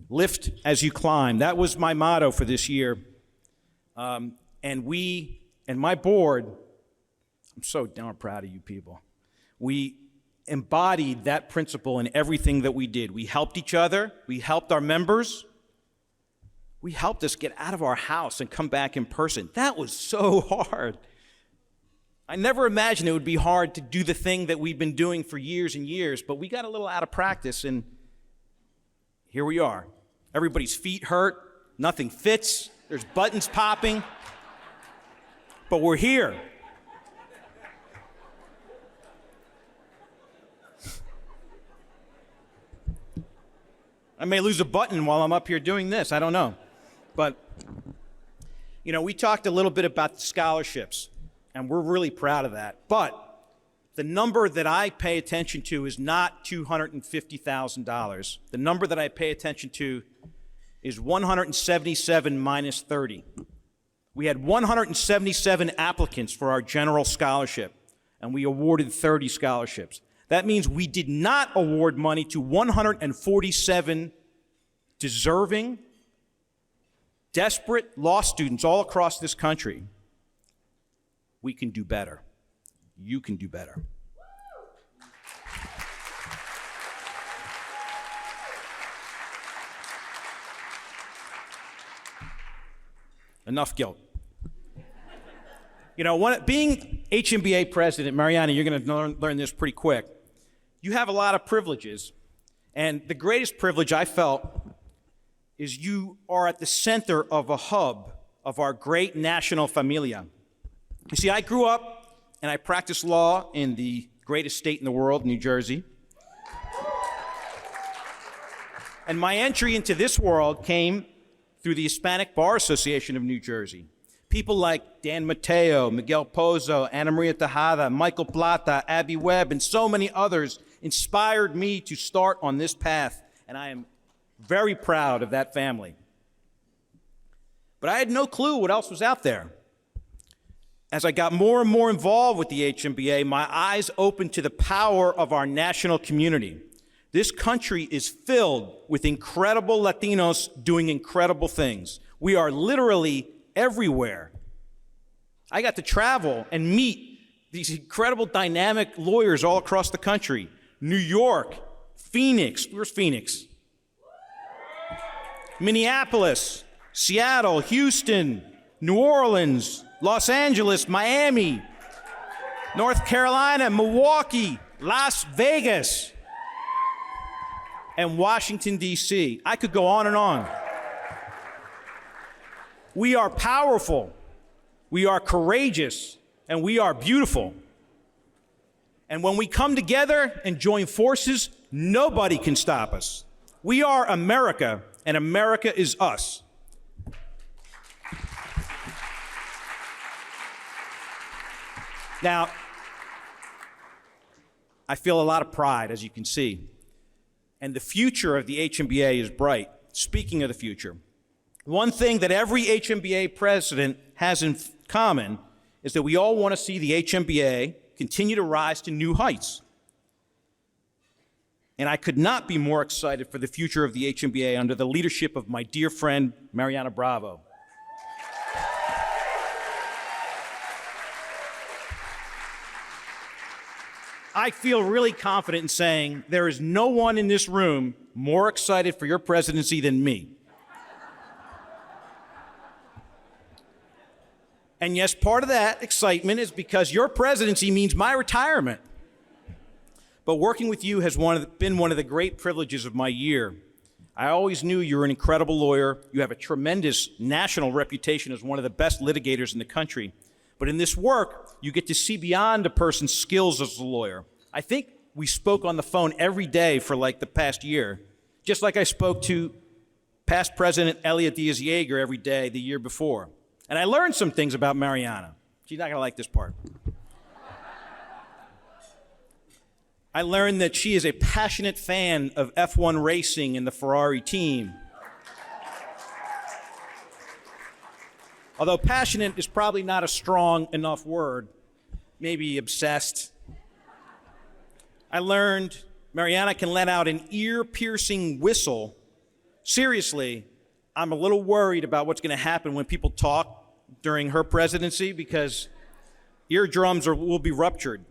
Lift as you climb. That was my motto for this year. And we, and my board, I'm so darn proud of you people. We embodied that principle in everything that we did. We helped each other. We helped our members. We helped us get out of our house and come back in person. That was so hard. I never imagined it would be hard to do the thing that we've been doing for years and years, but we got a little out of practice, and here we are. Everybody's feet hurt. Nothing fits. There's buttons popping. But we're here. I may lose a button while I'm up here doing this. I don't know. But, you know, we talked a little bit about the scholarships, and we're really proud of that. But the number that I pay attention to is not $250,000. The number that I pay attention to is 177 minus 30. We had 177 applicants for our general scholarship, and we awarded 30 scholarships. That means we did not award money to 147 deserving, desperate law students all across this country. We can do better. You can do better. Enough guilt. You know, being HMBA president, Mariana, you're going to learn this pretty quick. You have a lot of privileges, and the greatest privilege I felt is you are at the center of a hub of our great national familia. You see, I grew up and I practiced law in the greatest state in the world, New Jersey. And my entry into this world came through the Hispanic Bar Association of New Jersey. People like Dan Mateo, Miguel Pozo, Ana Maria Tejada, Michael Plata, Abby Webb, and so many others inspired me to start on this path, and I am very proud of that family. But I had no clue what else was out there. As I got more and more involved with the HMBA, my eyes opened to the power of our national community. This country is filled with incredible Latinos doing incredible things. We are literally everywhere. I got to travel and meet these incredible dynamic lawyers all across the country. New York, Phoenix, where's Phoenix? Minneapolis, Seattle, Houston, New Orleans, Los Angeles, Miami, North Carolina, Milwaukee, Las Vegas, and Washington, D.C. I could go on and on. We are powerful, we are courageous, and we are beautiful. And when we come together and join forces, nobody can stop us. We are America, and America is us. Now, I feel a lot of pride, as you can see. And the future of the HMBA is bright. Speaking of the future, one thing that every HMBA president has in common is that we all want to see the HMBA continue to rise to new heights. And I could not be more excited for the future of the HMBA under the leadership of my dear friend, Mariana Bravo. I feel really confident in saying there is no one in this room more excited for your presidency than me. And yes, part of that excitement is because your presidency means my retirement. But working with you has been one of the great privileges of my year. I always knew you were an incredible lawyer. You have a tremendous national reputation as one of the best litigators in the country. But in this work, you get to see beyond a person's skills as a lawyer. I think we spoke on the phone every day for like the past year, just like I spoke to past President Elia Diaz-Yeager every day the year before. And I learned some things about Mariana. She's not going to like this part. I learned that she is a passionate fan of F1 racing and the Ferrari team. Although passionate is probably not a strong enough word, maybe obsessed. I learned Mariana can let out an ear-piercing whistle. Seriously, I'm a little worried about what's going to happen when people talk during her presidency because eardrums will be ruptured.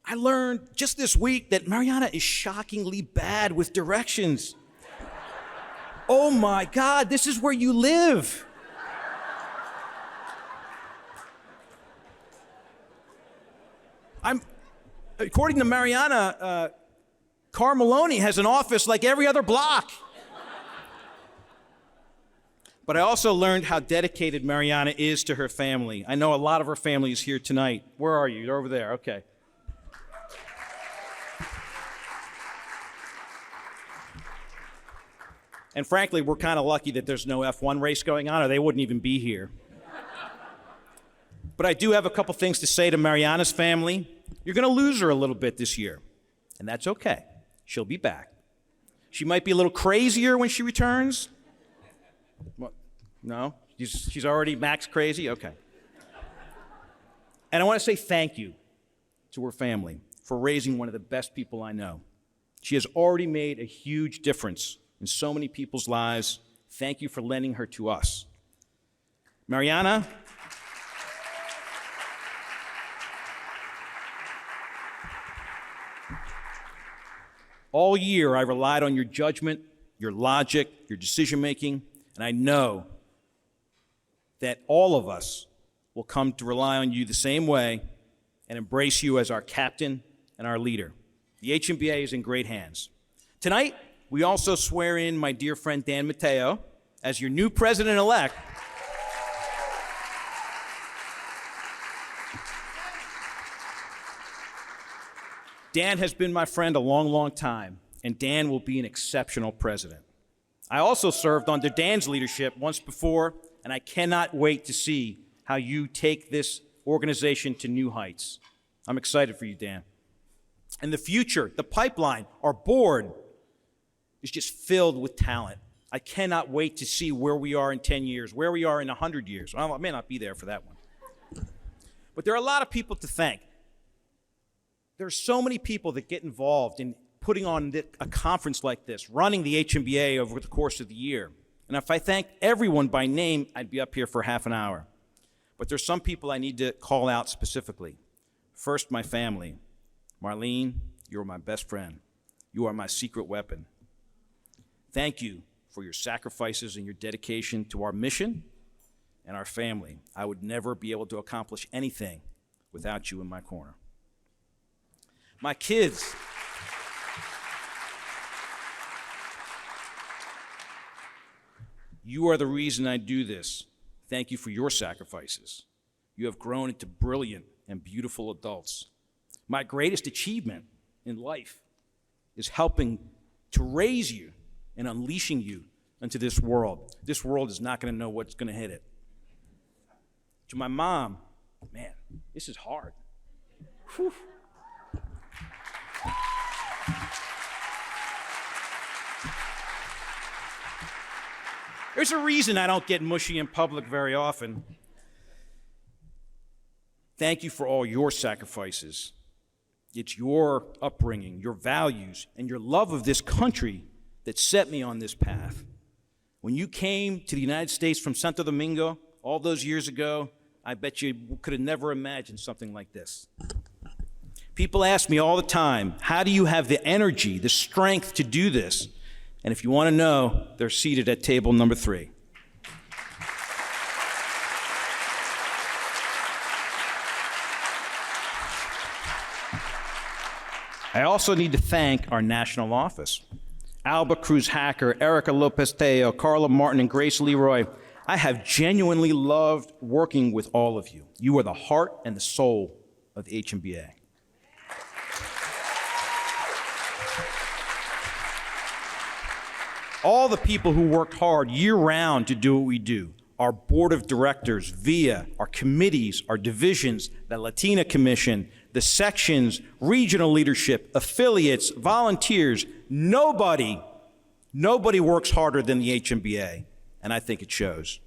I learned just this week that Mariana is shockingly bad with directions. Oh my God, this is where you live. According to Mariana, Carmelone has an office like every other block. But I also learned how dedicated Mariana is to her family. I know a lot of her family is here tonight. Where are you? You're over there, okay. And frankly, we're kind of lucky that there's no F1 race going on, or they wouldn't even be here. But I do have a couple things to say to Mariana's family. You're going to lose her a little bit this year, and that's okay. She'll be back. She might be a little crazier when she returns. What? No? She's already max crazy? Okay. And I want to say thank you to her family for raising one of the best people I know. She has already made a huge difference in so many people's lives. Thank you for lending her to us. Mariana, all year I relied on your judgment, your logic, your decision-making, and I know that all of us will come to rely on you the same way and embrace you as our captain and our leader. The HMBA is in great hands. Tonight, we also swear in my dear friend Dan Mateo as your new president-elect. Dan has been my friend a long, long time, and Dan will be an exceptional president. I also served under Dan's leadership once before, and I cannot wait to see how you take this organization to new heights. I'm excited for you, Dan. And the future, the pipeline, our board is just filled with talent. I cannot wait to see where we are in 10 years, where we are in 100 years. Well, I may not be there for that one. But there are a lot of people to thank. There are so many people that get involved in putting on a conference like this, running the HMBA over the course of the year. And if I thanked everyone by name, I'd be up here for half an hour. But there's some people I need to call out specifically. First, my family. Marlene, you're my best friend. You are my secret weapon. Thank you for your sacrifices and your dedication to our mission and our family. I would never be able to accomplish anything without you in my corner. My kids. You are the reason I do this. Thank you for your sacrifices. You have grown into brilliant and beautiful adults. My greatest achievement in life is helping to raise you and unleashing you into this world. This world is not going to know what's going to hit it. To my mom, man, this is hard. Whew. There's a reason I don't get mushy in public very often. Thank you for all your sacrifices. It's your upbringing, your values, and your love of this country that set me on this path. When you came to the United States from Santo Domingo all those years ago, I bet you could have never imagined something like this. People ask me all the time, how do you have the energy, the strength to do this? And if you want to know, they're seated at table number 3. I also need to thank our national office. Alba Cruz Hacker, Erica Lopez Teo, Carla Martin, and Grace Leroy. I have genuinely loved working with all of you. You are the heart and the soul of the HMBA. All the people who worked hard year-round to do what we do, our board of directors, VIA, our committees, our divisions, the Latina Commission, the sections, regional leadership, affiliates, volunteers, nobody works harder than the HMBA, and I think it shows.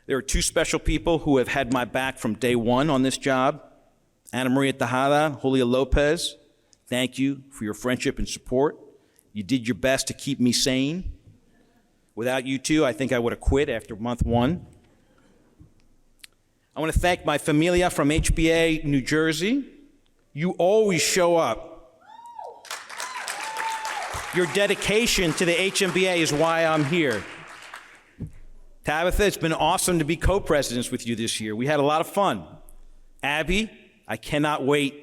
There are 2 special people who have had my back from day one on this job. Ana Maria Tejada, Julia Lopez, thank you for your friendship and support. You did your best to keep me sane. Without you two, I think I would have quit after month 1. I want to thank my familia from HBA New Jersey. You always show up. Your dedication to the HMBA is why I'm here. Tabitha, it's been awesome to be co-presidents with you this year. We had a lot of fun. Abby, I cannot wait.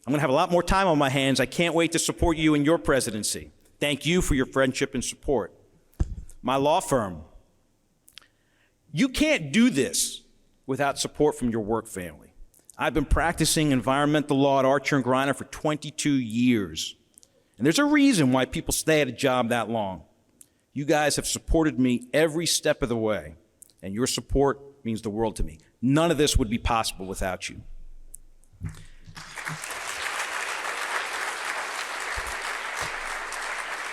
I'm going to have a lot more time on my hands. I can't wait to support you in your presidency. Thank you for your friendship and support. My law firm. You can't do this without support from your work family. I've been practicing environmental law at Archer & Griner for 22 years. And there's a reason why people stay at a job that long. You guys have supported me every step of the way, and your support means the world to me. None of this would be possible without you.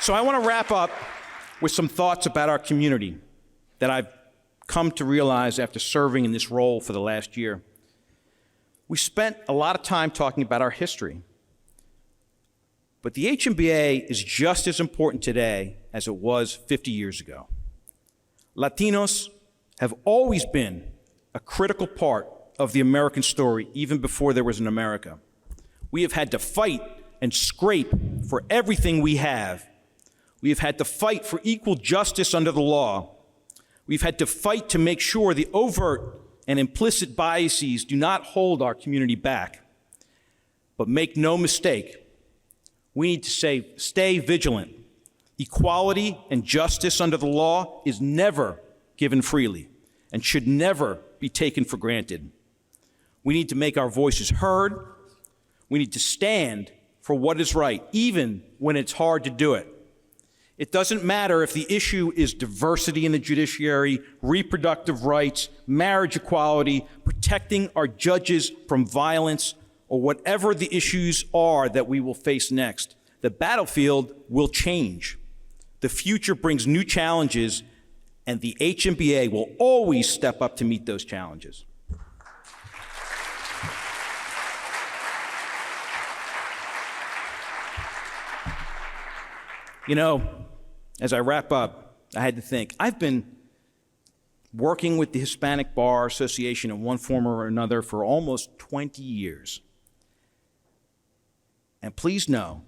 So I want to wrap up with some thoughts about our community that I've come to realize after serving in this role for the last year. We spent a lot of time talking about our history, but the HMBA is just as important today as it was 50 years ago. Latinos have always been a critical part of the American story, even before there was an America. We have had to fight and scrape for everything we have. We have had to fight for equal justice under the law. We've had to fight to make sure the overt and implicit biases do not hold our community back. But make no mistake, we need to stay vigilant. Equality and justice under the law is never given freely and should never be taken for granted. We need to make our voices heard. We need to stand for what is right, even when it's hard to do it. It doesn't matter if the issue is diversity in the judiciary, reproductive rights, marriage equality, protecting our judges from violence, or whatever the issues are that we will face next. The battlefield will change. The future brings new challenges, and the HMBA will always step up to meet those challenges. You know, as I wrap up, I had to think, I've been working with the Hispanic Bar Association in one form or another for almost 20 years. And please know,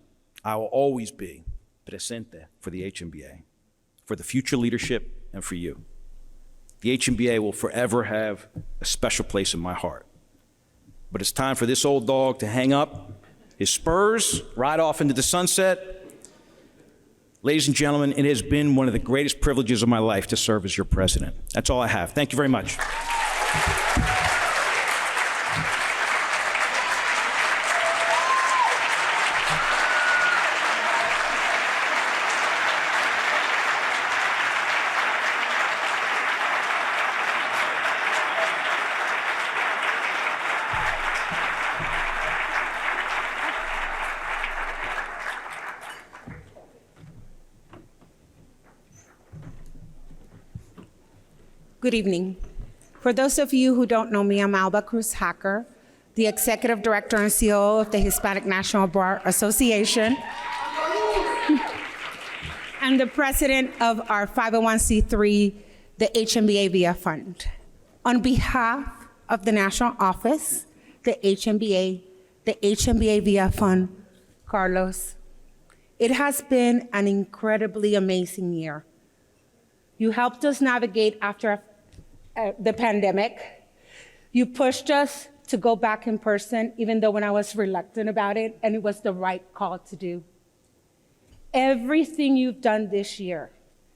I will always be presente for the HMBA, for the future leadership, and for you. The HMBA will forever have a special place in my heart. But it's time for this old dog to hang up his spurs, ride off into the sunset. Ladies and gentlemen, it has been one of the greatest privileges of my life to serve as your president. That's all I have. Thank you very much. Good evening. For those of you who don't know me, I'm Alba Cruz Hacker, the Executive Director and CEO of the Hispanic National Bar Association, and the President of our 501c3, the HMBA VIA Fund. On behalf of the National Office, the HMBA VIA Fund, Carlos, it has been an incredibly amazing year. You helped us navigate after the pandemic. You pushed us to go back in person, even though when I was reluctant about it, and it was the right call to do. Everything you've done this year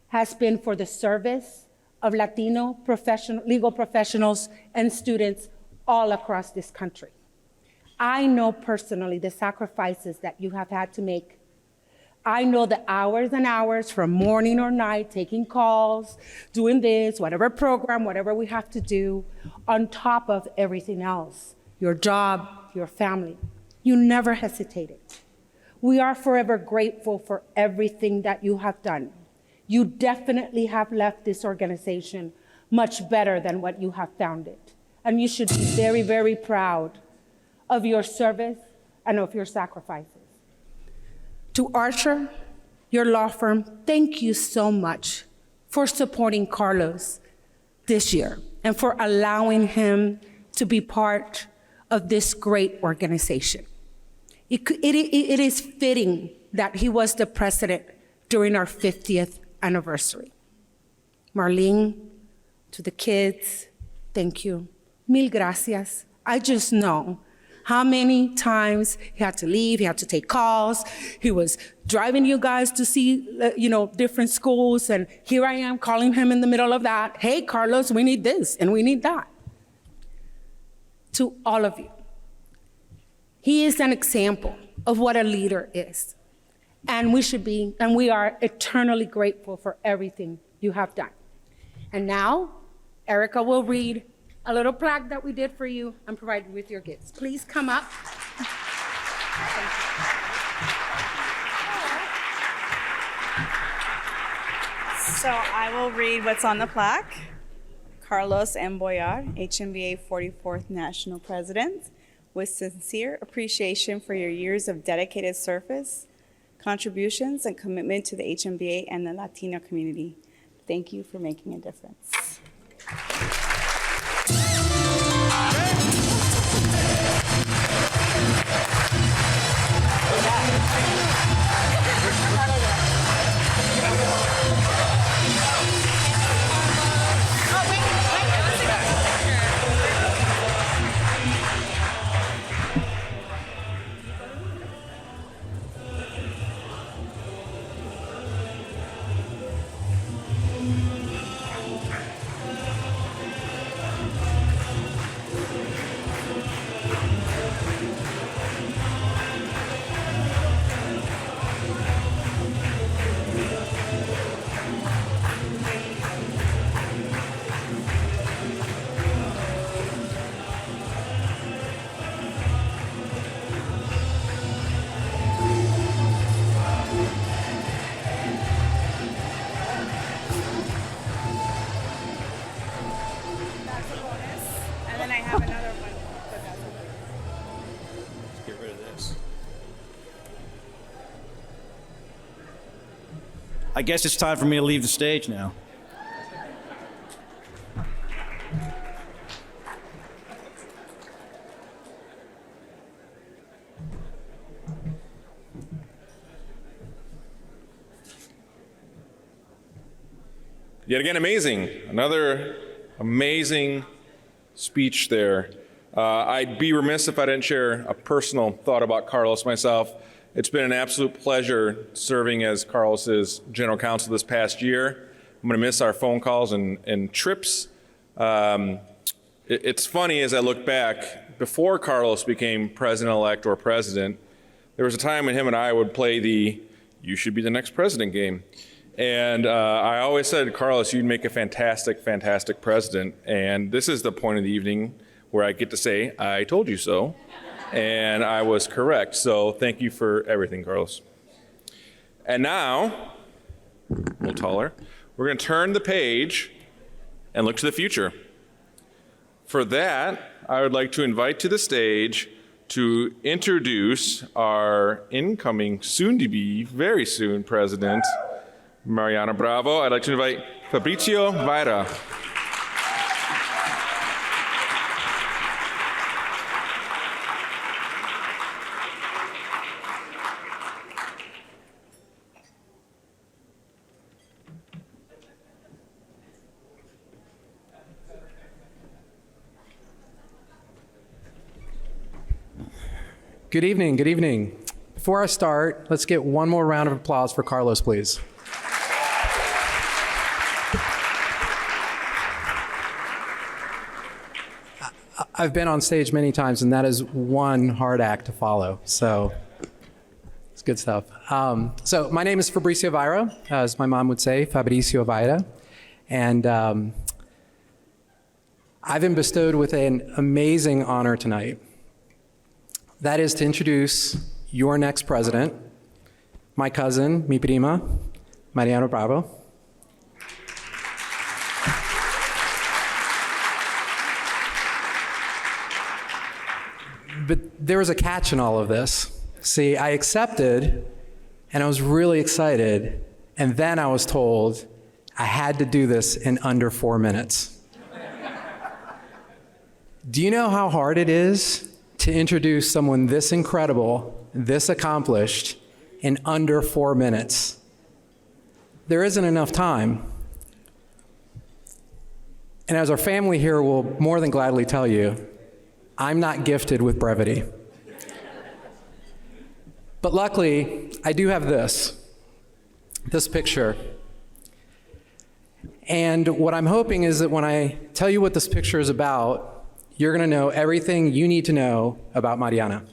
has been for the service of Latino legal professionals and students all across this country. I know personally the sacrifices that you have had to make. I know the hours and hours from morning or night, taking calls, doing this, whatever program, whatever we have to do, on top of everything else, your job, your family. You never hesitated. We are forever grateful for everything that you have done. You definitely have left this organization much better than what you have found it. And you should be very, very proud of your service and of your sacrifices. To Archer, your law firm, thank you so much for supporting Carlos this year and for allowing him to be part of this great organization. It is fitting that he was the president during our 50th anniversary. Marlene, to the kids, thank you. Mil gracias. I just know how many times he had to leave, he had to take calls, he was driving you guys to see, different schools, and here I am calling him in the middle of that. Hey, Carlos, we need this and we need that. To all of you, he is an example of what a leader is. And we are eternally grateful for everything you have done. And now, Erica will read a little plaque that we did for you and provide you with your gifts. Please come up. So I will read what's on the plaque. Carlos M. Boyar, HMBA 44th National President, with sincere appreciation for your years of dedicated service, contributions, and commitment to the HMBA and the Latino community. Thank you for making a difference. And then I have another one. Let's get rid of this. I guess it's time for me to leave the stage now. Yet again, amazing. Another amazing speech there. I'd be remiss if I didn't share a personal thought about Carlos myself. It's been an absolute pleasure serving as Carlos's general counsel this past year. I'm going to miss our phone calls and trips. It's funny as I look back, before Carlos became president-elect or president, there was a time when him and I would play the "you should be the next president" game. And I always said, Carlos, you'd make a fantastic, fantastic president. And this is the point of the evening where I get to say, I told you so. And I was correct. So thank you for everything, Carlos. And now, a little taller, we're going to turn the page and look to the future. For that, I would like to invite to the stage to introduce our incoming, soon-to-be, very soon, president, Mariana Bravo. I'd like to invite Fabrizio Vaira. Good evening, good evening. Before I start, let's get one more round of applause for Carlos, please. I've been on stage many times, and that is one hard act to follow, so it's good stuff. So my name is Fabrizio Vaira, as my mom would say, Fabrizio Vaira, and I've been bestowed with an amazing honor tonight. That is to introduce your next president, my cousin, mi prima, Mariana Bravo. But there was a catch in all of this. See, I accepted, and I was really excited, and then I was told I had to do this in under 4 minutes. Do you know how hard it is to introduce someone this incredible, this accomplished, in under 4 minutes? There isn't enough time. And as our family here will more than gladly tell you, I'm not gifted with brevity. But luckily, I do have this picture. And what I'm hoping is that when I tell you what this picture is about, you're going to know everything you need to know about Mariana.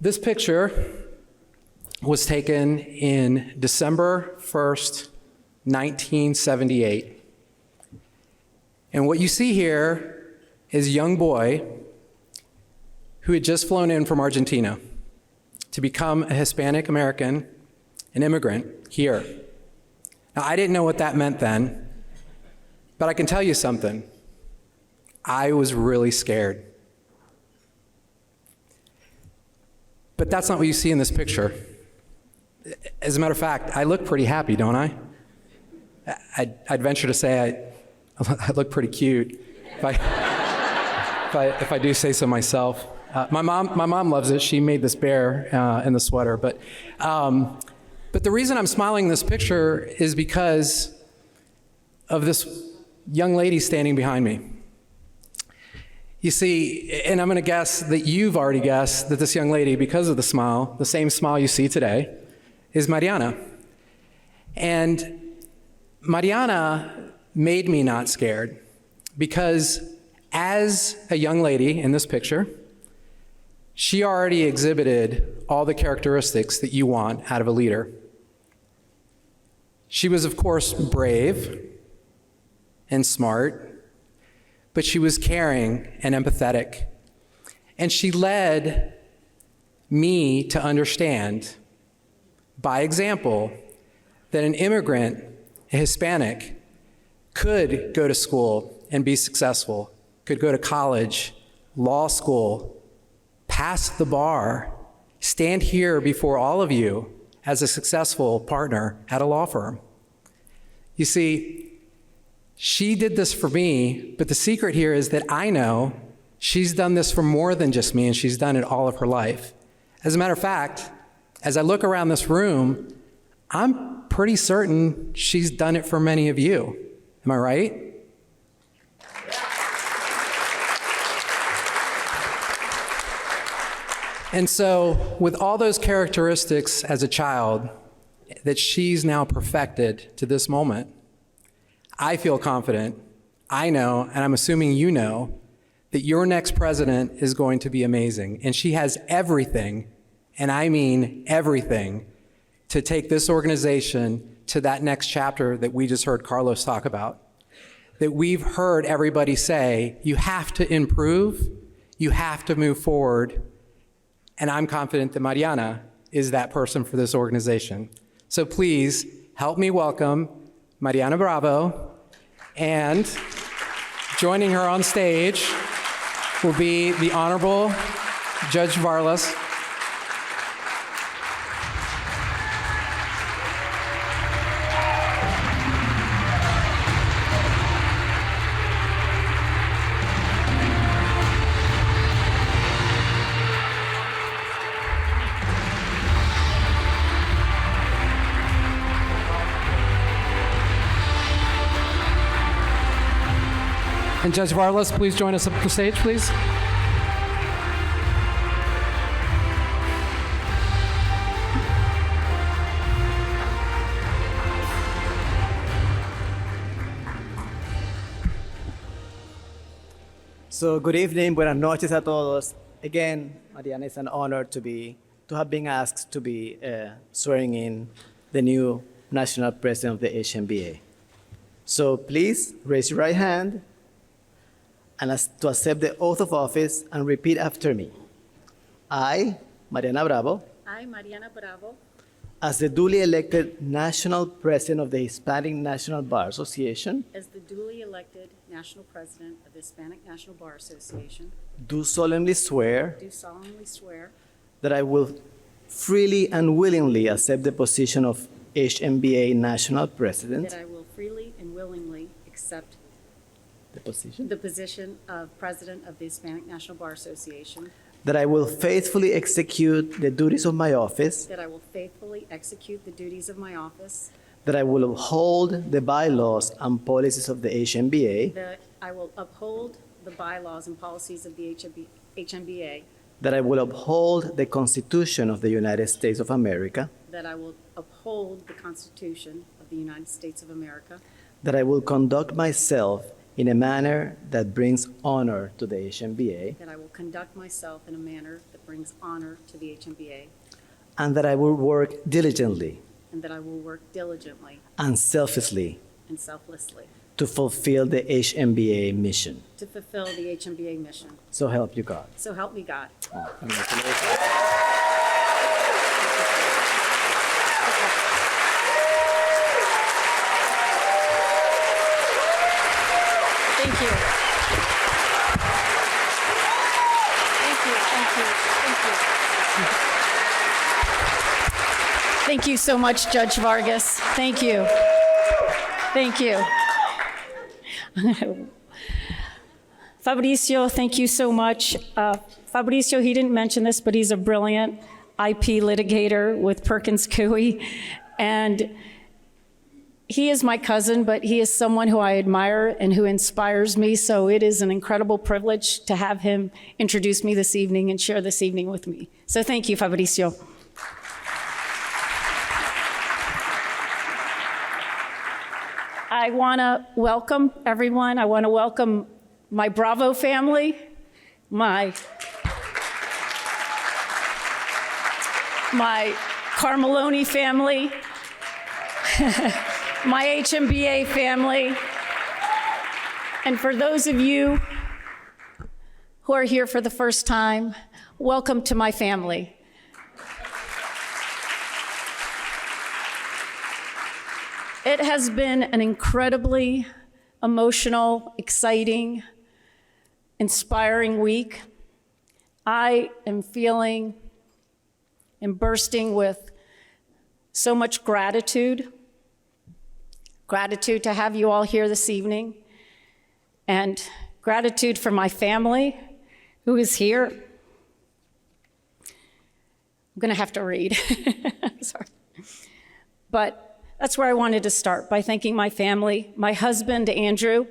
This picture was taken in December 1st, 1978. And what you see here is a young boy who had just flown in from Argentina to become a Hispanic American, an immigrant here. Now, I didn't know what that meant then, but I can tell you something. I was really scared. But that's not what you see in this picture. As a matter of fact, I look pretty happy, don't I? I'd venture to say I look pretty cute, if I do say so myself. My mom loves it. She made this bear in the sweater. But the reason I'm smiling in this picture is because of this young lady standing behind me. You see, and I'm going to guess that you've already guessed that this young lady, because of the smile, the same smile you see today, is Mariana. And Mariana made me not scared because as a young lady in this picture, she already exhibited all the characteristics that you want out of a leader. She was, of course, brave and smart, but she was caring and empathetic. And she led me to understand, by example, that an immigrant, a Hispanic, could go to school and be successful, could go to college, law school, pass the bar, stand here before all of you as a successful partner at a law firm. You see, she did this for me, but the secret here is that I know she's done this for more than just me, and she's done it all of her life. As a matter of fact, as I look around this room, I'm pretty certain she's done it for many of you. Am I right? And so, with all those characteristics as a child that she's now perfected to this moment, I feel confident, I know, and I'm assuming you know, that your next president is going to be amazing. And she has everything, and I mean everything, to take this organization to that next chapter that we just heard Carlos talk about. That we've heard everybody say, you have to improve, you have to move forward, and I'm confident that Mariana is that person for this organization. So please help me welcome Mariana Bravo, and joining her on stage will be the Honorable Judge Varlas. And Judge Varlas, please join us up the stage, please. So good evening, buenas noches a todos. Again, Mariana, it's an honor to have been asked to be swearing in the new national president of the HMBA. So please raise your right hand and to accept the oath of office and repeat after me. I, Mariana Bravo, I, Mariana Bravo, as the duly elected national president of the Hispanic National Bar Association, as the duly elected national president of the Hispanic National Bar Association, do solemnly swear do solemnly swear that I will freely and willingly accept the position of HMBA national president, that I will freely and willingly accept the position, the position of president of the Hispanic National Bar Association, that I will faithfully execute the duties of my office, that I will faithfully execute the duties of my office, that I will uphold the bylaws and policies of the HMBA, that I will uphold the bylaws and policies of the HMBA, that I will uphold the Constitution of the United States of America, that I will uphold the Constitution of the United States of America, that I will conduct myself in a manner that brings honor to the HMBA, that I will conduct myself in a manner that brings honor to the HMBA, and that I will work diligently and that I will work diligently and selflessly and selflessly to fulfill the HMBA mission. to fulfill the HMBA mission. So help you God. So help me God. Congratulations. so much, Judge Vargas. Thank you. Thank you. Fabricio, thank you so much. Fabricio, he didn't mention this, but he's a brilliant IP litigator with Perkins Coie. And he is my cousin, but he is someone who I admire and who inspires me. So it is an incredible privilege to have him introduce me this evening and share this evening with me. So thank you, Fabricio. I want to welcome everyone. I want to welcome my Bravo family, my Carmeloni family, my HMBA family, and for those of you who are here for the first time, welcome to my family. It has been an incredibly emotional, exciting, inspiring week. I am feeling and bursting with so much gratitude. Gratitude to have you all here this evening, and gratitude for my family who is here. I'm gonna have to read, sorry. But that's where I wanted to start, by thanking my family, my husband, Andrew.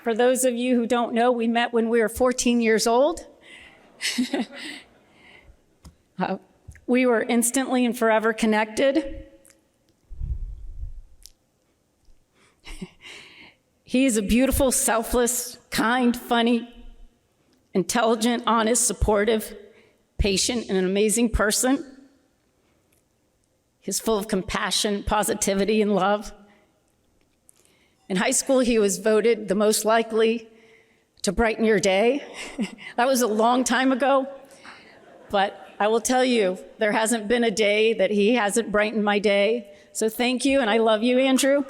For those of you who don't know, we met when we were 14 years old. We were instantly and forever connected. He is a beautiful, selfless, kind, funny, intelligent, honest, supportive, patient, and an amazing person. He's full of compassion, positivity, and love. In high school, he was voted the most likely to brighten your day. That was a long time ago, but I will tell you, there hasn't been a day that he hasn't brightened my day. So thank you, and I love you, Andrew.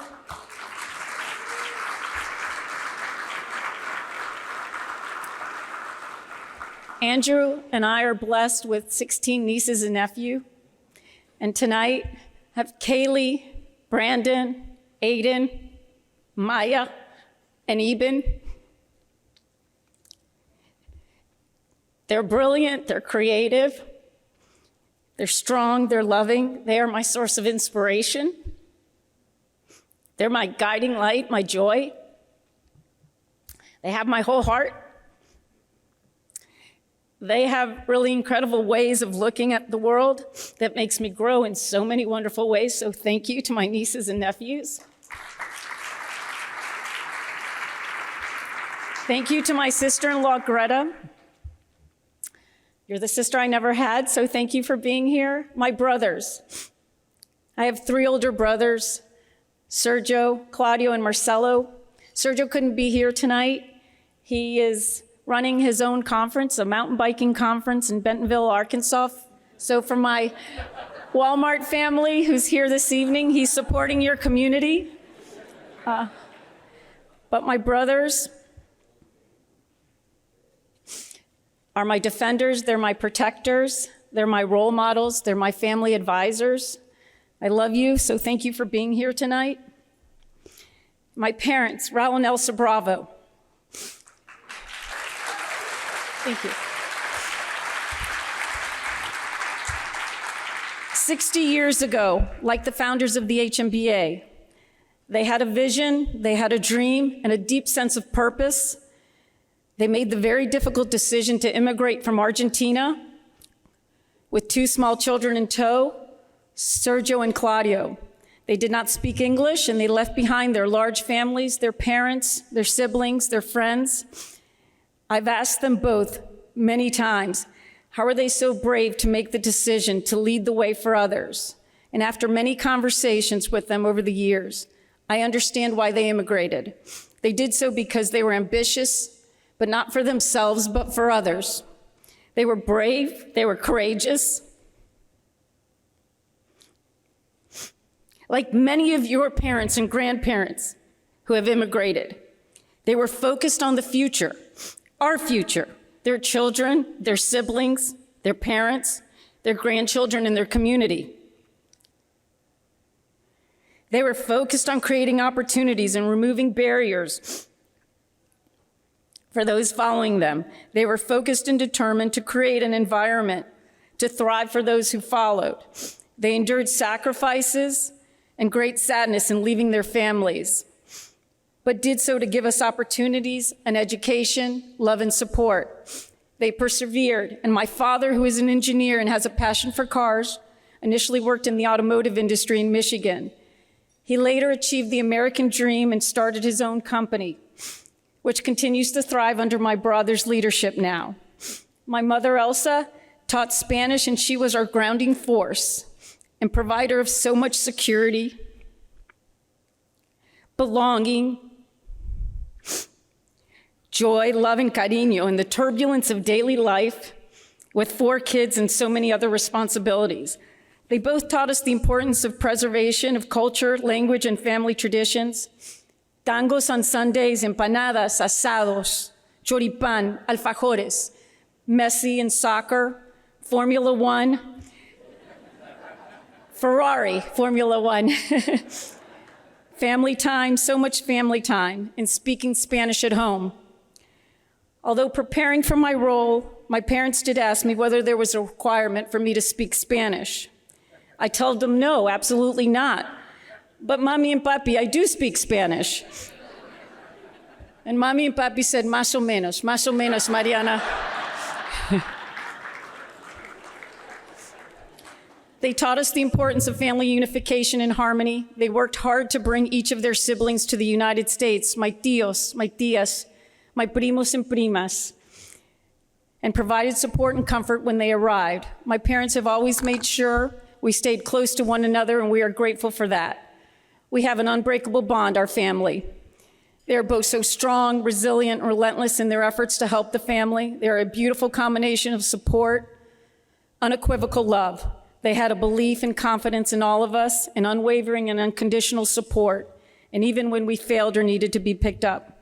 Andrew and I are blessed with 16 nieces and nephews. And tonight, have Kaylee, Brandon, Aiden, Maya, and Eben. They're brilliant, they're creative, they're strong, they're loving. They are my source of inspiration. They're my guiding light, my joy. They have my whole heart. They have really incredible ways of looking at the world that makes me grow in so many wonderful ways. So thank you to my nieces and nephews. Thank you to my sister-in-law, Greta. You're the sister I never had, so thank you for being here. My brothers. I have 3 older brothers, Sergio, Claudio, and Marcelo. Sergio couldn't be here tonight. He is running his own conference, a mountain biking conference in Bentonville, Arkansas. So for my Walmart family who's here this evening, he's supporting your community. But my brothers are my defenders, they're my protectors, they're my role models, they're my family advisors. I love you, so thank you for being here tonight. My parents, Raul and Elsa Bravo. Thank you. 60 years ago, like the founders of the HMBA, they had a vision, they had a dream, and a deep sense of purpose. They made the very difficult decision to immigrate from Argentina with 2 small children in tow, Sergio and Claudio. They did not speak English, and they left behind their large families, their parents, their siblings, their friends. I've asked them both many times, how are they so brave to make the decision to lead the way for others? And after many conversations with them over the years, I understand why they immigrated. They did so because they were ambitious, but not for themselves, but for others. They were brave, they were courageous. Like many of your parents and grandparents who have immigrated, they were focused on the future, our future, their children, their siblings, their parents, their grandchildren, and their community. They were focused on creating opportunities and removing barriers for those following them. They were focused and determined to create an environment to thrive for those who followed. They endured sacrifices and great sadness in leaving their families, but did so to give us opportunities and education, love, and support. They persevered, and my father, who is an engineer and has a passion for cars, initially worked in the automotive industry in Michigan. He later achieved the American dream and started his own company, which continues to thrive under my brother's leadership now. My mother, Elsa, taught Spanish, and she was our grounding force and provider of so much security, belonging, joy, love, and cariño in the turbulence of daily life with 4 kids and so many other responsibilities. They both taught us the importance of preservation of culture, language, and family traditions. Tangos on Sundays, empanadas, asados, choripán, alfajores, Messi in soccer, Formula One, Ferrari, Formula One. Family time, so much family time, and speaking Spanish at home. Although preparing for my role, my parents did ask me whether there was a requirement for me to speak Spanish. I told them no, absolutely not. But Mommy and Papi, I do speak Spanish. And Mommy and Papi said, más o menos, Mariana. They taught us the importance of family unification and harmony. They worked hard to bring each of their siblings to the United States, my tíos, my tías, my primos and primas, and provided support and comfort when they arrived. My parents have always made sure we stayed close to one another, and we are grateful for that. We have an unbreakable bond, our family. They are both so strong, resilient, and relentless in their efforts to help the family. They are a beautiful combination of support, unequivocal love. They had a belief and confidence in all of us, and unwavering and unconditional support, and even when we failed or needed to be picked up.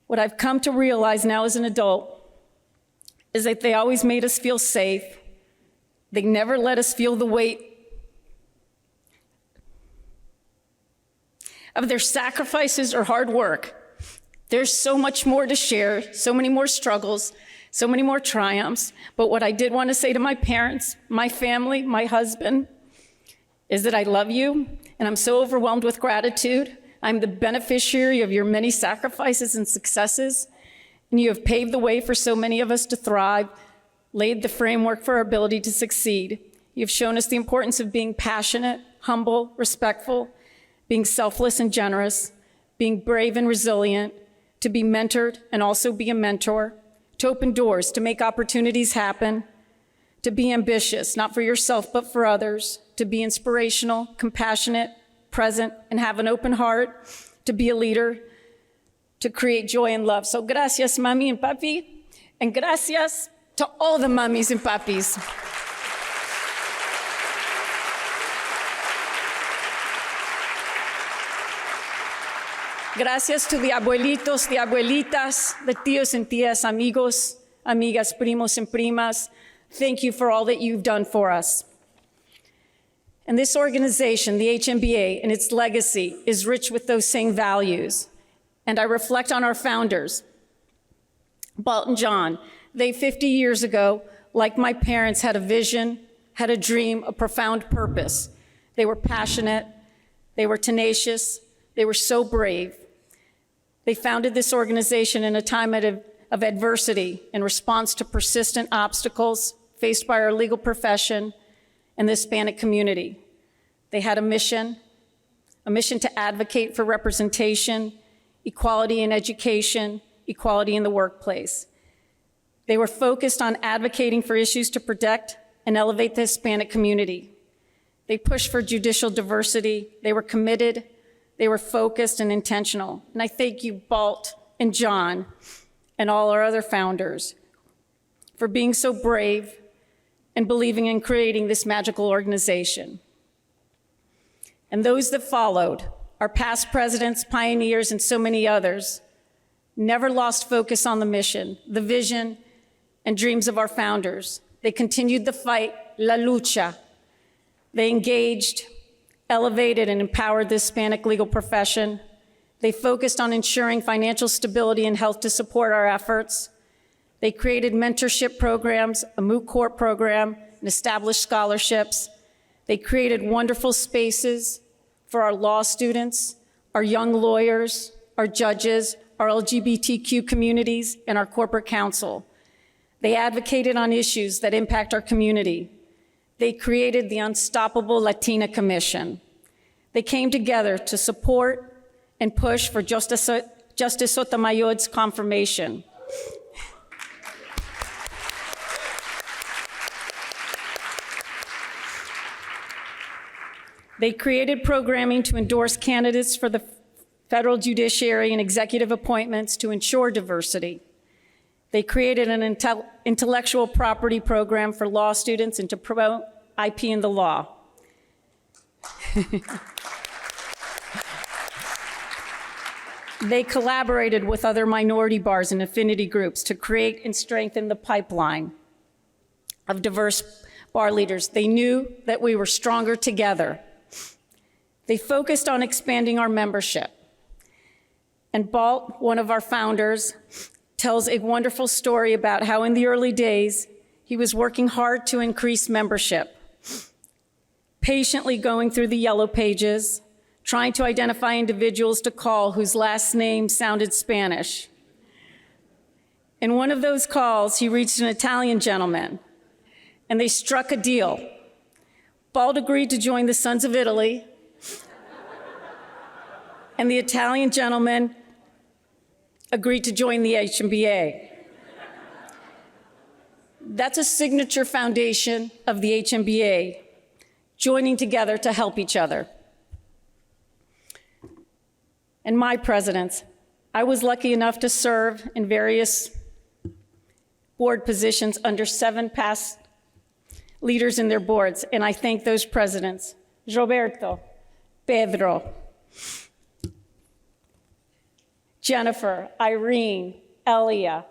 What I've come to realize now as an adult is that they always made us feel safe. They never let us feel the weight of their sacrifices or hard work. There's so much more to share, so many more struggles, so many more triumphs. But what I did want to say to my parents, my family, my husband, is that I love you, and I'm so overwhelmed with gratitude. I'm the beneficiary of your many sacrifices and successes, and you have paved the way for so many of us to thrive, laid the framework for our ability to succeed. You've shown us the importance of being passionate, humble, respectful, being selfless and generous, being brave and resilient, to be mentored and also be a mentor, to open doors, to make opportunities happen, to be ambitious, not for yourself, but for others, to be inspirational, compassionate, present, and have an open heart, to be a leader, to create joy and love. So gracias, Mami and Papi, and gracias to all the Mamis and Papis. Gracias to the abuelitos, the abuelitas, the tíos and tías, amigos, amigas, primos and primas. Thank you for all that you've done for us. And this organization, the HMBA, and its legacy is rich with those same values. And I reflect on our founders, Balt and John. They, 50 years ago, like my parents, had a vision, had a dream, a profound purpose. They were passionate, they were tenacious, they were so brave. They founded this organization in a time of adversity in response to persistent obstacles faced by our legal profession and the Hispanic community. They had a mission to advocate for representation, equality in education, equality in the workplace. They were focused on advocating for issues to protect and elevate the Hispanic community. They pushed for judicial diversity. They were committed. They were focused and intentional. And I thank you, Balt and John, and all our other founders, for being so brave and believing in creating this magical organization. And those that followed, our past presidents, pioneers, and so many others, never lost focus on the mission, the vision, and dreams of our founders. They continued the fight, la lucha. They engaged, elevated, and empowered the Hispanic legal profession. They focused on ensuring financial stability and health to support our efforts. They created mentorship programs, a moot court program, and established scholarships. They created wonderful spaces for our law students, our young lawyers, our judges, our LGBTQ communities, and our corporate counsel. They advocated on issues that impact our community. They created the Unstoppable Latina Commission. They came together to support and push for Justice Sotomayor's confirmation. They created programming to endorse candidates for the federal judiciary and executive appointments to ensure diversity. They created an intellectual property program for law students and to promote IP in the law. They collaborated with other minority bars and affinity groups to create and strengthen the pipeline of diverse bar leaders. They knew that we were stronger together. They focused on expanding our membership. And Balt, one of our founders, tells a wonderful story about how in the early days, he was working hard to increase membership, patiently going through the yellow pages, trying to identify individuals to call whose last name sounded Spanish. In one of those calls, he reached an Italian gentleman, and they struck a deal. Balt agreed to join the Sons of Italy, and the Italian gentleman agreed to join the HMBA. That's a signature foundation of the HMBA, joining together to help each other. And my presidents, I was lucky enough to serve in various board positions under 7 past leaders in their boards, and I thank those presidents, Roberto, Pedro, Jennifer, Irene, Elia.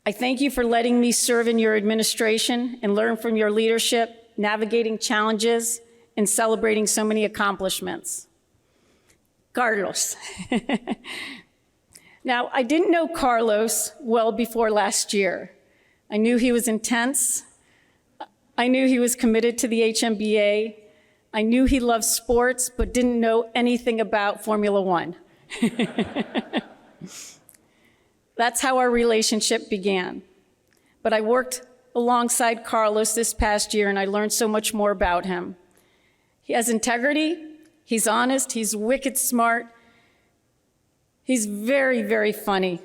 I thank you for letting me serve in your administration and learn from your leadership, navigating challenges, and celebrating so many accomplishments. Carlos. Now, I didn't know Carlos well before last year. I knew he was intense. I knew he was committed to the HMBA. I knew he loved sports, but didn't know anything about Formula One. That's how our relationship began. But I worked alongside Carlos this past year, and I learned so much more about him. He has integrity, he's honest, he's wicked smart, he's very, very funny,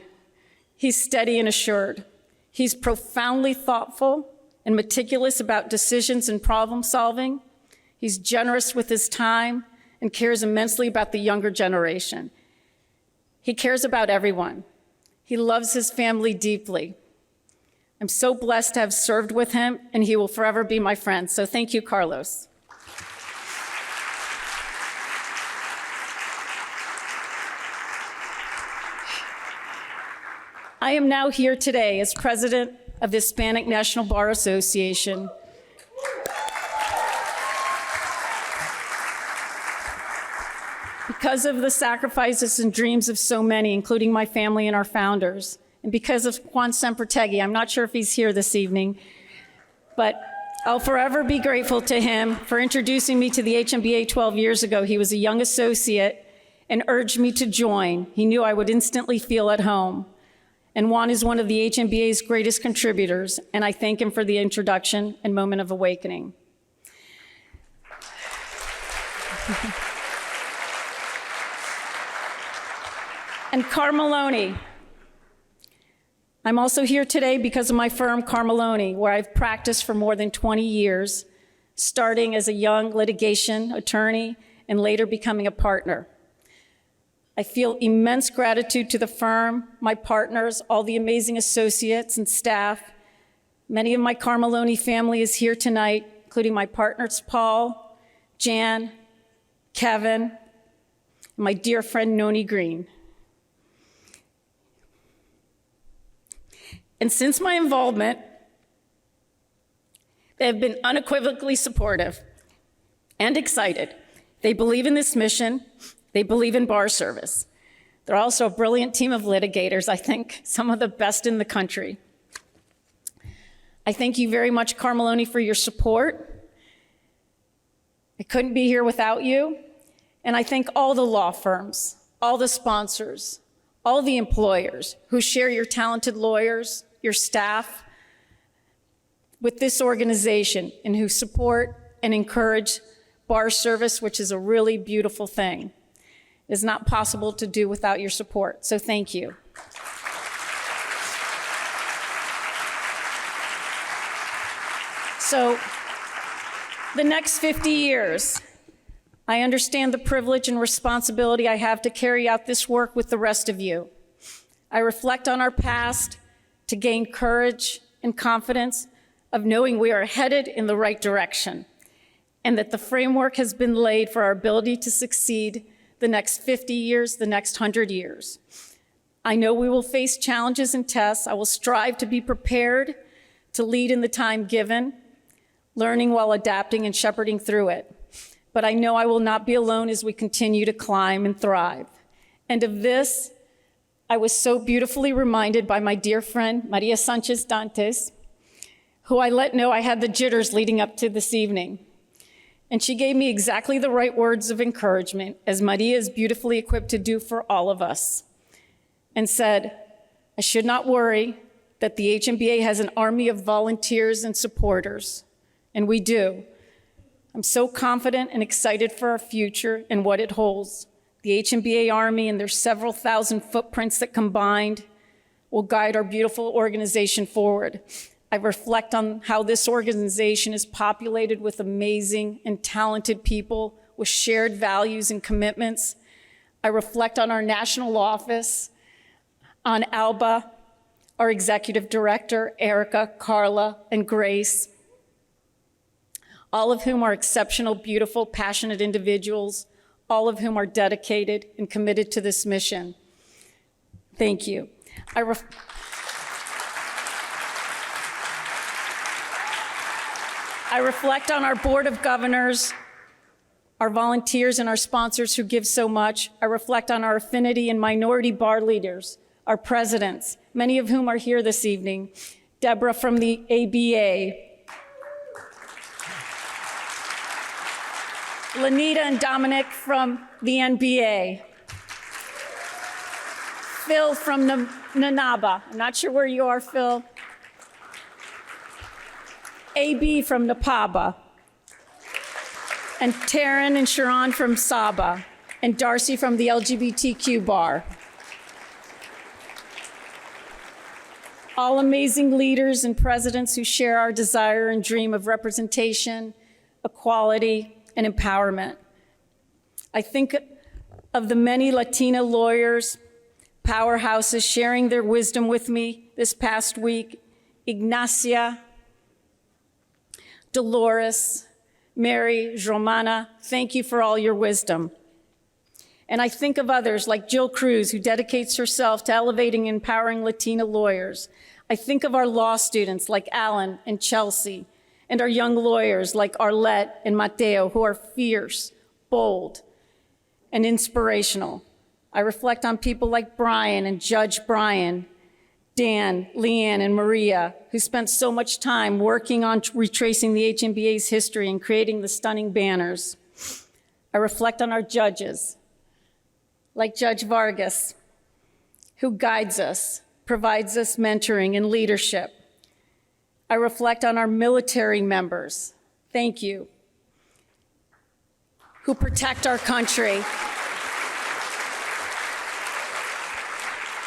he's steady and assured, he's profoundly thoughtful and meticulous about decisions and problem solving, he's generous with his time and cares immensely about the younger generation. He cares about everyone. He loves his family deeply. I'm so blessed to have served with him, and he will forever be my friend. So thank you, Carlos. I am now here today as president of the Hispanic National Bar Association. Because of the sacrifices and dreams of so many, including my family and our founders, and because of Juan Sempertegui, I'm not sure if he's here this evening, but I'll forever be grateful to him for introducing me to the HMBA 12 years ago. He was a young associate and urged me to join. He knew I would instantly feel at home. And Juan is one of the HMBA's greatest contributors, and I thank him for the introduction and moment of awakening. And Carmelone. I'm also here today because of my firm, Carmelone, where I've practiced for more than 20 years, starting as a young litigation attorney and later becoming a partner. I feel immense gratitude to the firm, my partners, all the amazing associates and staff. Many of my Carmelone family is here tonight, including my partners, Paul, Jan, Kevin, my dear friend Noni Green. And since my involvement, they have been unequivocally supportive and excited. They believe in this mission. They believe in bar service. They're also a brilliant team of litigators, I think some of the best in the country. I thank you very much, Carmelone, for your support. I couldn't be here without you. And I thank all the law firms, all the sponsors, all the employers who share your talented lawyers, your staff with this organization and who support and encourage bar service, which is a really beautiful thing. It is not possible to do without your support, so thank you. So, the next 50 years, I understand the privilege and responsibility I have to carry out this work with the rest of you. I reflect on our past to gain courage and confidence of knowing we are headed in the right direction and that the framework has been laid for our ability to succeed the next 50 years, the next 100 years. I know we will face challenges and tests. I will strive to be prepared to lead in the time given, learning while adapting and shepherding through it. But I know I will not be alone as we continue to climb and thrive. And of this, I was so beautifully reminded by my dear friend, Maria Sanchez Dantes, who I let know I had the jitters leading up to this evening. And she gave me exactly the right words of encouragement, as Maria is beautifully equipped to do for all of us, and said, I should not worry that the HMBA has an army of volunteers and supporters, and we do. I'm so confident and excited for our future and what it holds. The HMBA Army and their several thousand footprints that combined will guide our beautiful organization forward. I reflect on how this organization is populated with amazing and talented people with shared values and commitments. I reflect on our national office, on Alba, our executive director, Erica, Carla, and Grace, all of whom are exceptional, beautiful, passionate individuals, all of whom are dedicated and committed to this mission. Thank you. I reflect on our Board of Governors, our volunteers and our sponsors who give so much. I reflect on our affinity and minority bar leaders, our presidents, many of whom are here this evening, Deborah from the ABA, Lanita and Dominic from the NBA, Phil from Nanaba. I'm not sure where you are, Phil. AB from Napaba, and Taryn and Sharon from Saba, and Darcy from the LGBTQ bar. All amazing leaders and presidents who share our desire and dream of representation, equality, and empowerment. I think of the many Latina lawyers, powerhouses sharing their wisdom with me this past week, Ignacia, Dolores, Mary, Romana, thank you for all your wisdom. And I think of others like Jill Cruz, who dedicates herself to elevating and empowering Latina lawyers. I think of our law students like Alan and Chelsea, and our young lawyers like Arlette and Mateo, who are fierce, bold, and inspirational. I reflect on people like Brian and Judge Brian, Dan, Leanne, and Maria, who spent so much time working on retracing the HMBA's history and creating the stunning banners. I reflect on our judges, like Judge Vargas, who guides us, provides us mentoring and leadership. I reflect on our military members, thank you, who protect our country.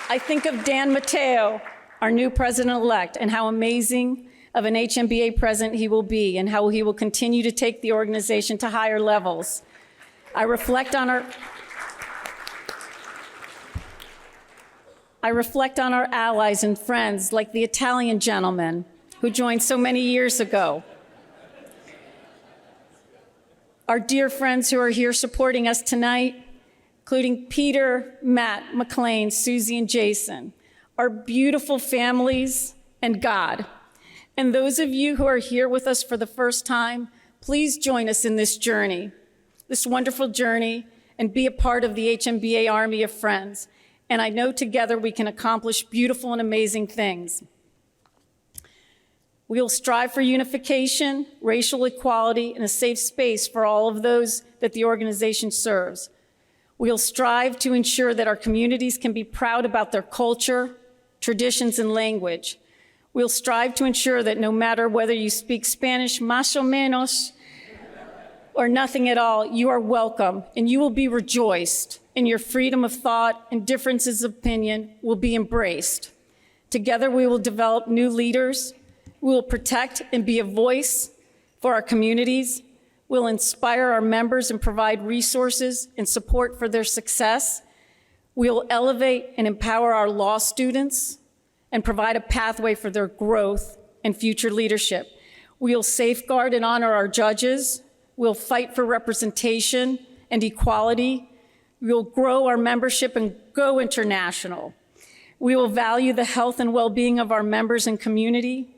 I think of Dan Mateo, our new president-elect, and how amazing of an HMBA president he will be and how he will continue to take the organization to higher levels. I reflect on our allies and friends like the Italian gentleman who joined so many years ago. Our dear friends who are here supporting us tonight, including Peter, Matt, McLean, Susie, and Jason, our beautiful families, and God. And those of you who are here with us for the first time, please join us in this journey, this wonderful journey, and be a part of the HMBA Army of Friends. And I know together we can accomplish beautiful and amazing things. We will strive for unification, racial equality, and a safe space for all of those that the organization serves. We'll strive to ensure that our communities can be proud about their culture, traditions, and language. We'll strive to ensure that no matter whether you speak Spanish más o menos or nothing at all, you are welcome and you will be rejoiced, and your freedom of thought and differences of opinion will be embraced. Together we will develop new leaders. We will protect and be a voice for our communities. We'll inspire our members and provide resources and support for their success. We'll elevate and empower our law students and provide a pathway for their growth and future leadership. We'll safeguard and honor our judges. We'll fight for representation and equality. We'll grow our membership and go international. We will value the health and well-being of our members and community.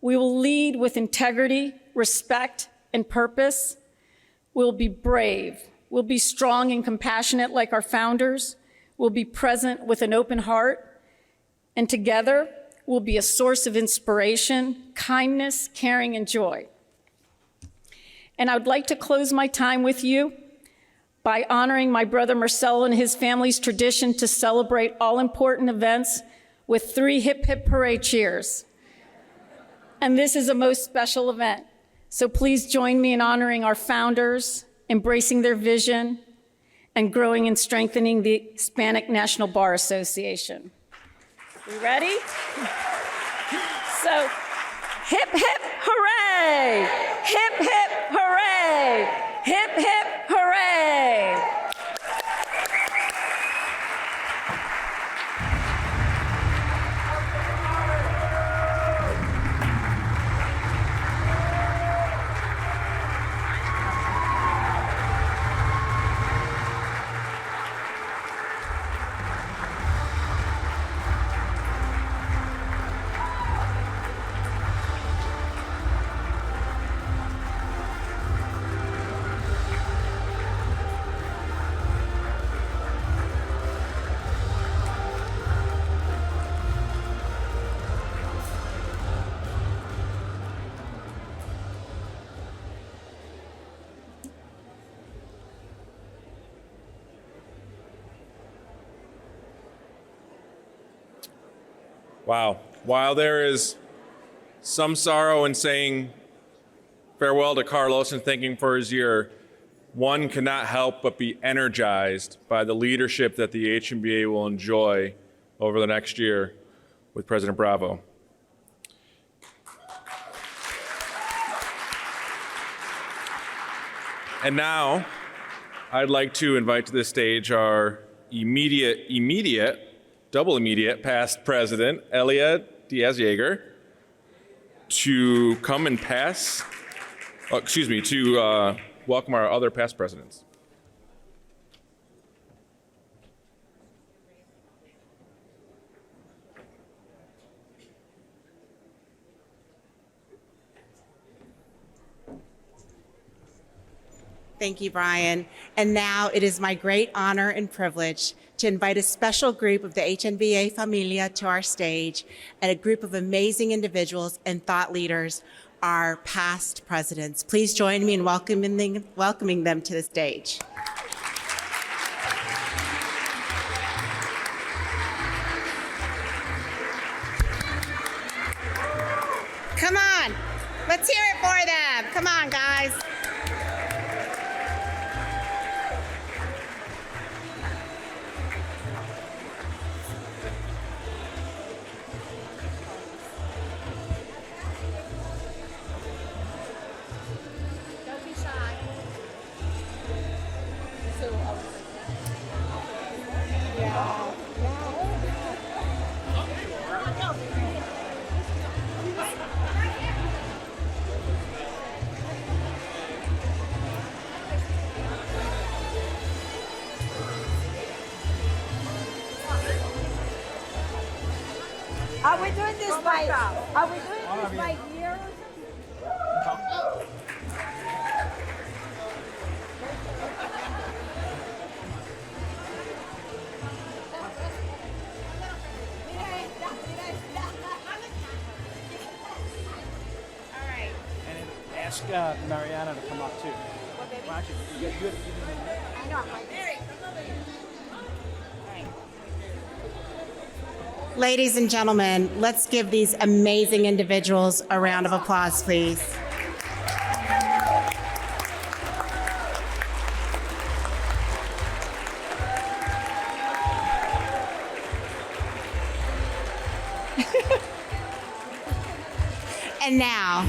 We will lead with integrity, respect, and purpose. We'll be brave. We'll be strong and compassionate like our founders. We'll be present with an open heart. And together, we'll be a source of inspiration, kindness, caring, and joy. And I would like to close my time with you by honoring my brother Marcelo and his family's tradition to celebrate all important events with 3 hip hip hooray cheers. And this is a most special event. So please join me in honoring our founders, embracing their vision, and growing and strengthening the Hispanic National Bar Association. We ready? So, hip, hip, hooray! Hip, hip, hooray! Hip, hip, hooray! Wow. While there is some sorrow in saying farewell to Carlos and thanking him for his year, one cannot help but be energized by the leadership that the HMBA will enjoy over the next year with President Bravo. And now, I'd like to invite to the stage our double immediate past president, Elia Diaz-Yeager, to come and welcome our other past presidents. Thank you, Brian. And now it is my great honor and privilege to invite a special group of the HNBA Familia to our stage, and a group of amazing individuals and thought leaders, our past presidents. Please join me in welcoming them to the stage. Come on, let's hear it for them. Come on, guys. Are we doing this by year or something? And then ask Mariana to come up too. Well, actually, you have to give me a minute. I know, I'm like, ladies and gentlemen, let's give these amazing individuals a round of applause, please. And now,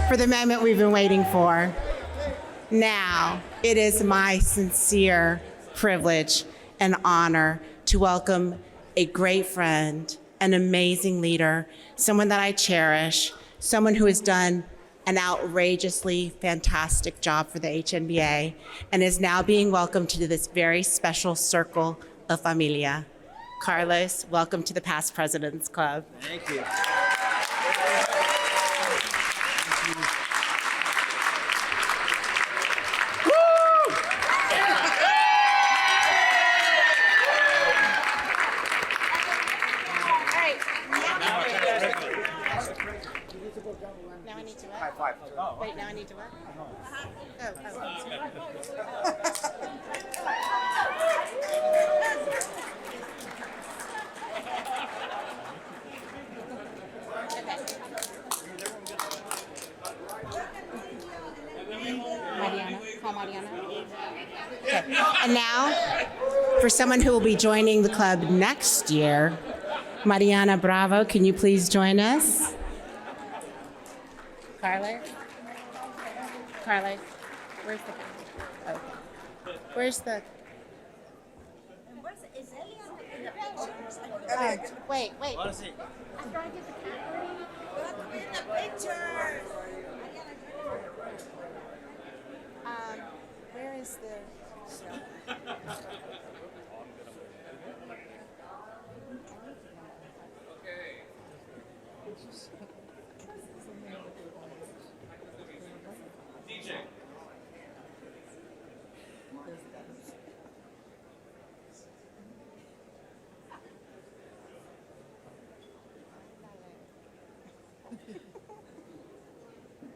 for the moment we've been waiting for. Now, it is my sincere privilege and honor to welcome a great friend, an amazing leader, someone that I cherish, someone who has done an outrageously fantastic job for the HNBA and is now being welcomed to this very special circle of familia. Carlos, welcome to the Past Presidents Club. Thank you. Now I need to what? High five. Oh. Wait, now I need to what? Mariana. Call Mariana. Okay. And now, for someone who will be joining the club next year, Mariana Bravo, can you please join us? Carlos? Carlos, where's the guy? Okay. Where's the... wait. What is it? I'm trying to get the camera. We have to be in the picture. Where is the...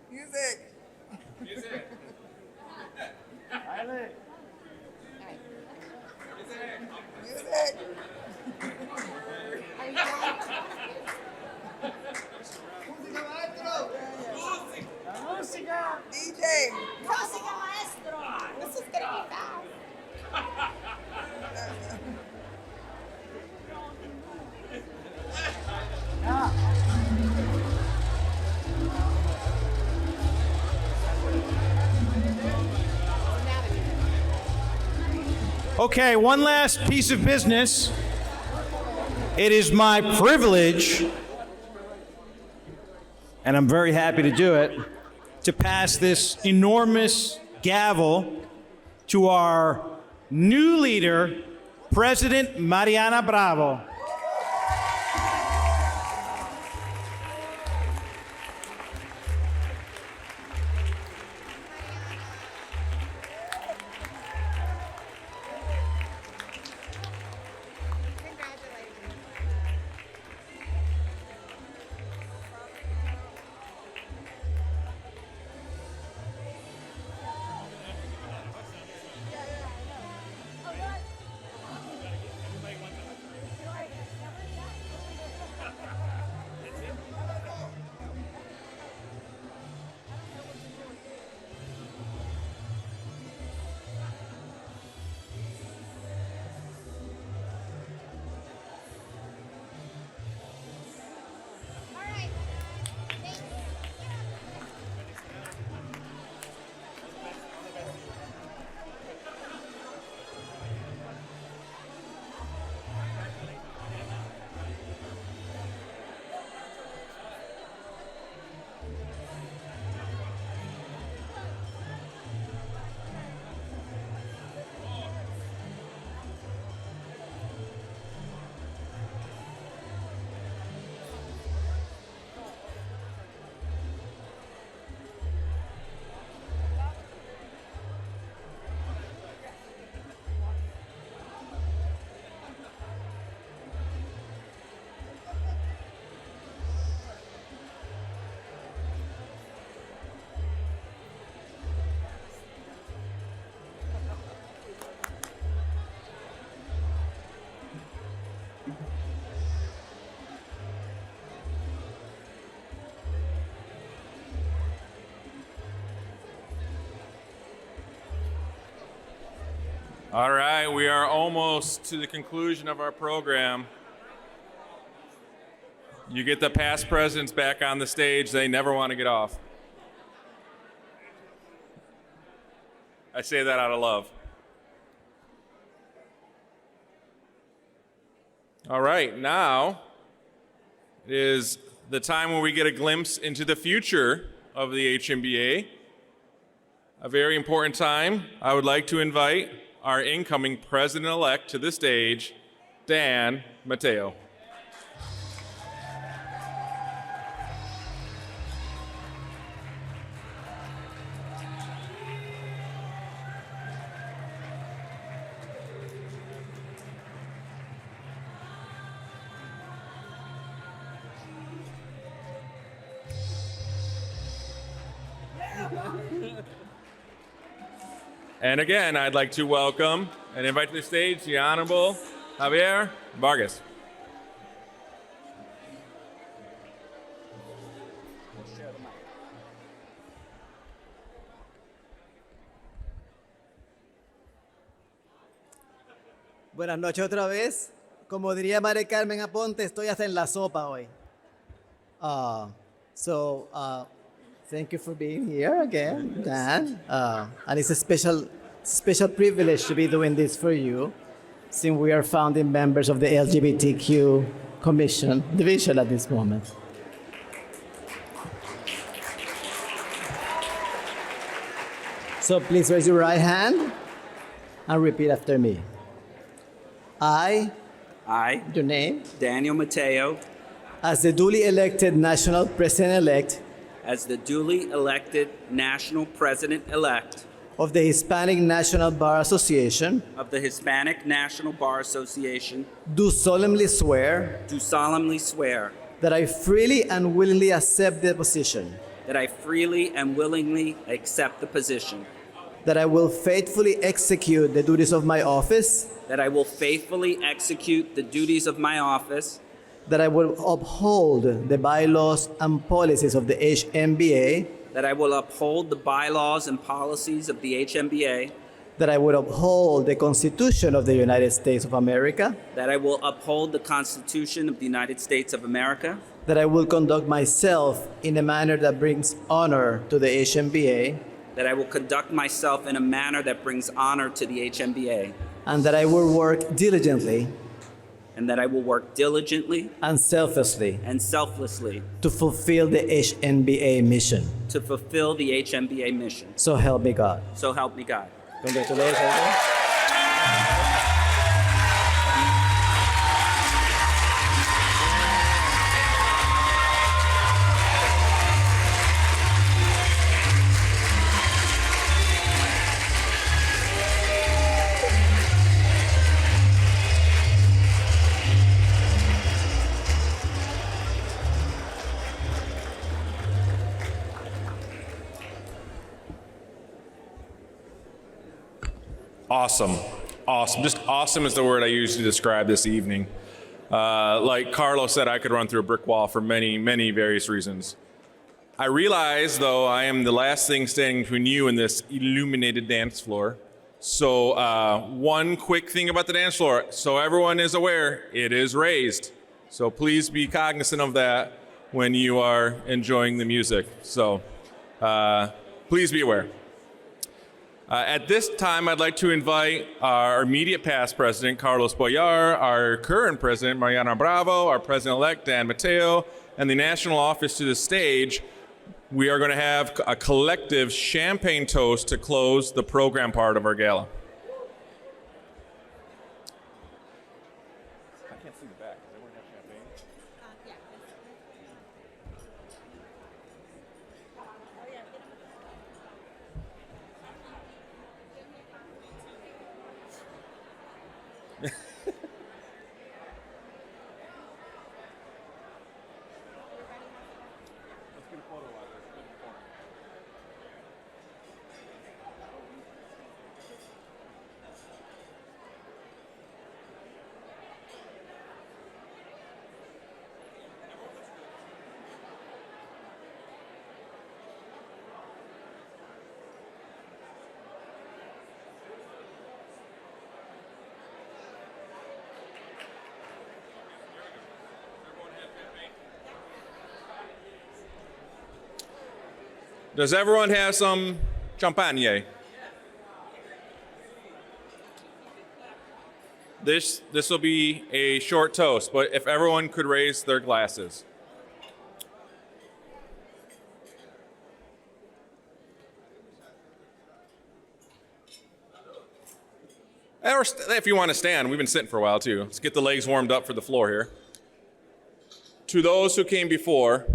Music. Music. Music. Música, maestro. Música. DJ. Música, maestro. This is gonna be fast. Okay, one last piece of business. It is my privilege, and I'm very happy to do it, to pass this enormous gavel to our new leader, President Mariana Bravo. All right, we are almost to the conclusion of our program. You get the past presidents back on the stage. They never want to get off. I say that out of love. All right, now is the time when we get a glimpse into the future of the HMBA. A very important time. I would like to invite our incoming president-elect to the stage, Dan Mateo. And again, I'd like to welcome and invite to the stage the Honorable Javier Vargas. Buenas noches otra vez. Como diría María Carmen Aponte, estoy hasta en la sopa hoy. Thank you for being here again, Dan. And it's a special privilege to be doing this for you, since we are founding members of the LGBTQ division at this moment. So please raise your right hand and repeat after me. I, your name, Daniel Mateo, as the duly elected national president-elect as the duly elected national president-elect of the Hispanic National Bar Association, of the Hispanic National Bar Association, do solemnly swear that I freely and willingly accept the position, that I freely and willingly accept the position, that I will faithfully execute the duties of my office, that I will faithfully execute the duties of my office, that I will uphold the bylaws and policies of the HMBA, that I will uphold the bylaws and policies of the HMBA, that I will uphold the Constitution of the United States of America, that I will uphold the Constitution of the United States of America, that I will conduct myself in a manner that brings honor to the HMBA, that I will conduct myself in a manner that brings honor to the HMBA, and that I will work diligently and that I will work diligently and selflessly to fulfill the HMBA mission. So help me God. So help me God. Congratulations. Awesome. Just awesome is the word I use to describe this evening. Like Carlos said, I could run through a brick wall for many, many various reasons. I realize, though, I am the last thing standing between you and this illuminated dance floor. So one quick thing about the dance floor, so everyone is aware, it is raised. So please be cognizant of that when you are enjoying the music. So please be aware. At this time, I'd like to invite our immediate past president, Carlos Boyar, our current president, Mariana Bravo, our president-elect, Dan Mateo, and the national office to the stage. We are going to have a collective champagne toast to close the program part of our gala. I can't see the back. Does everyone have champagne? Does everyone have some champagne? This will be a short toast, but if everyone could raise their glasses. Or if you want to stand, we've been sitting for a while too. Let's get the legs warmed up for the floor here. To those who came before,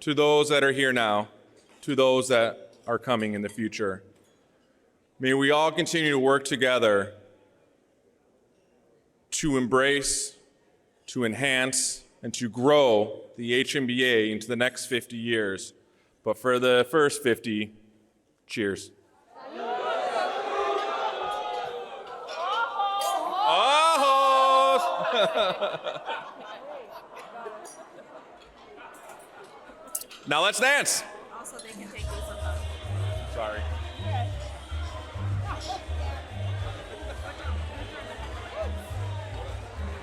to those that are here now, to those that are coming in the future, may we all continue to work together to embrace, to enhance, and to grow the HMBA into the next 50 years. But for the first 50, cheers. Now let's dance.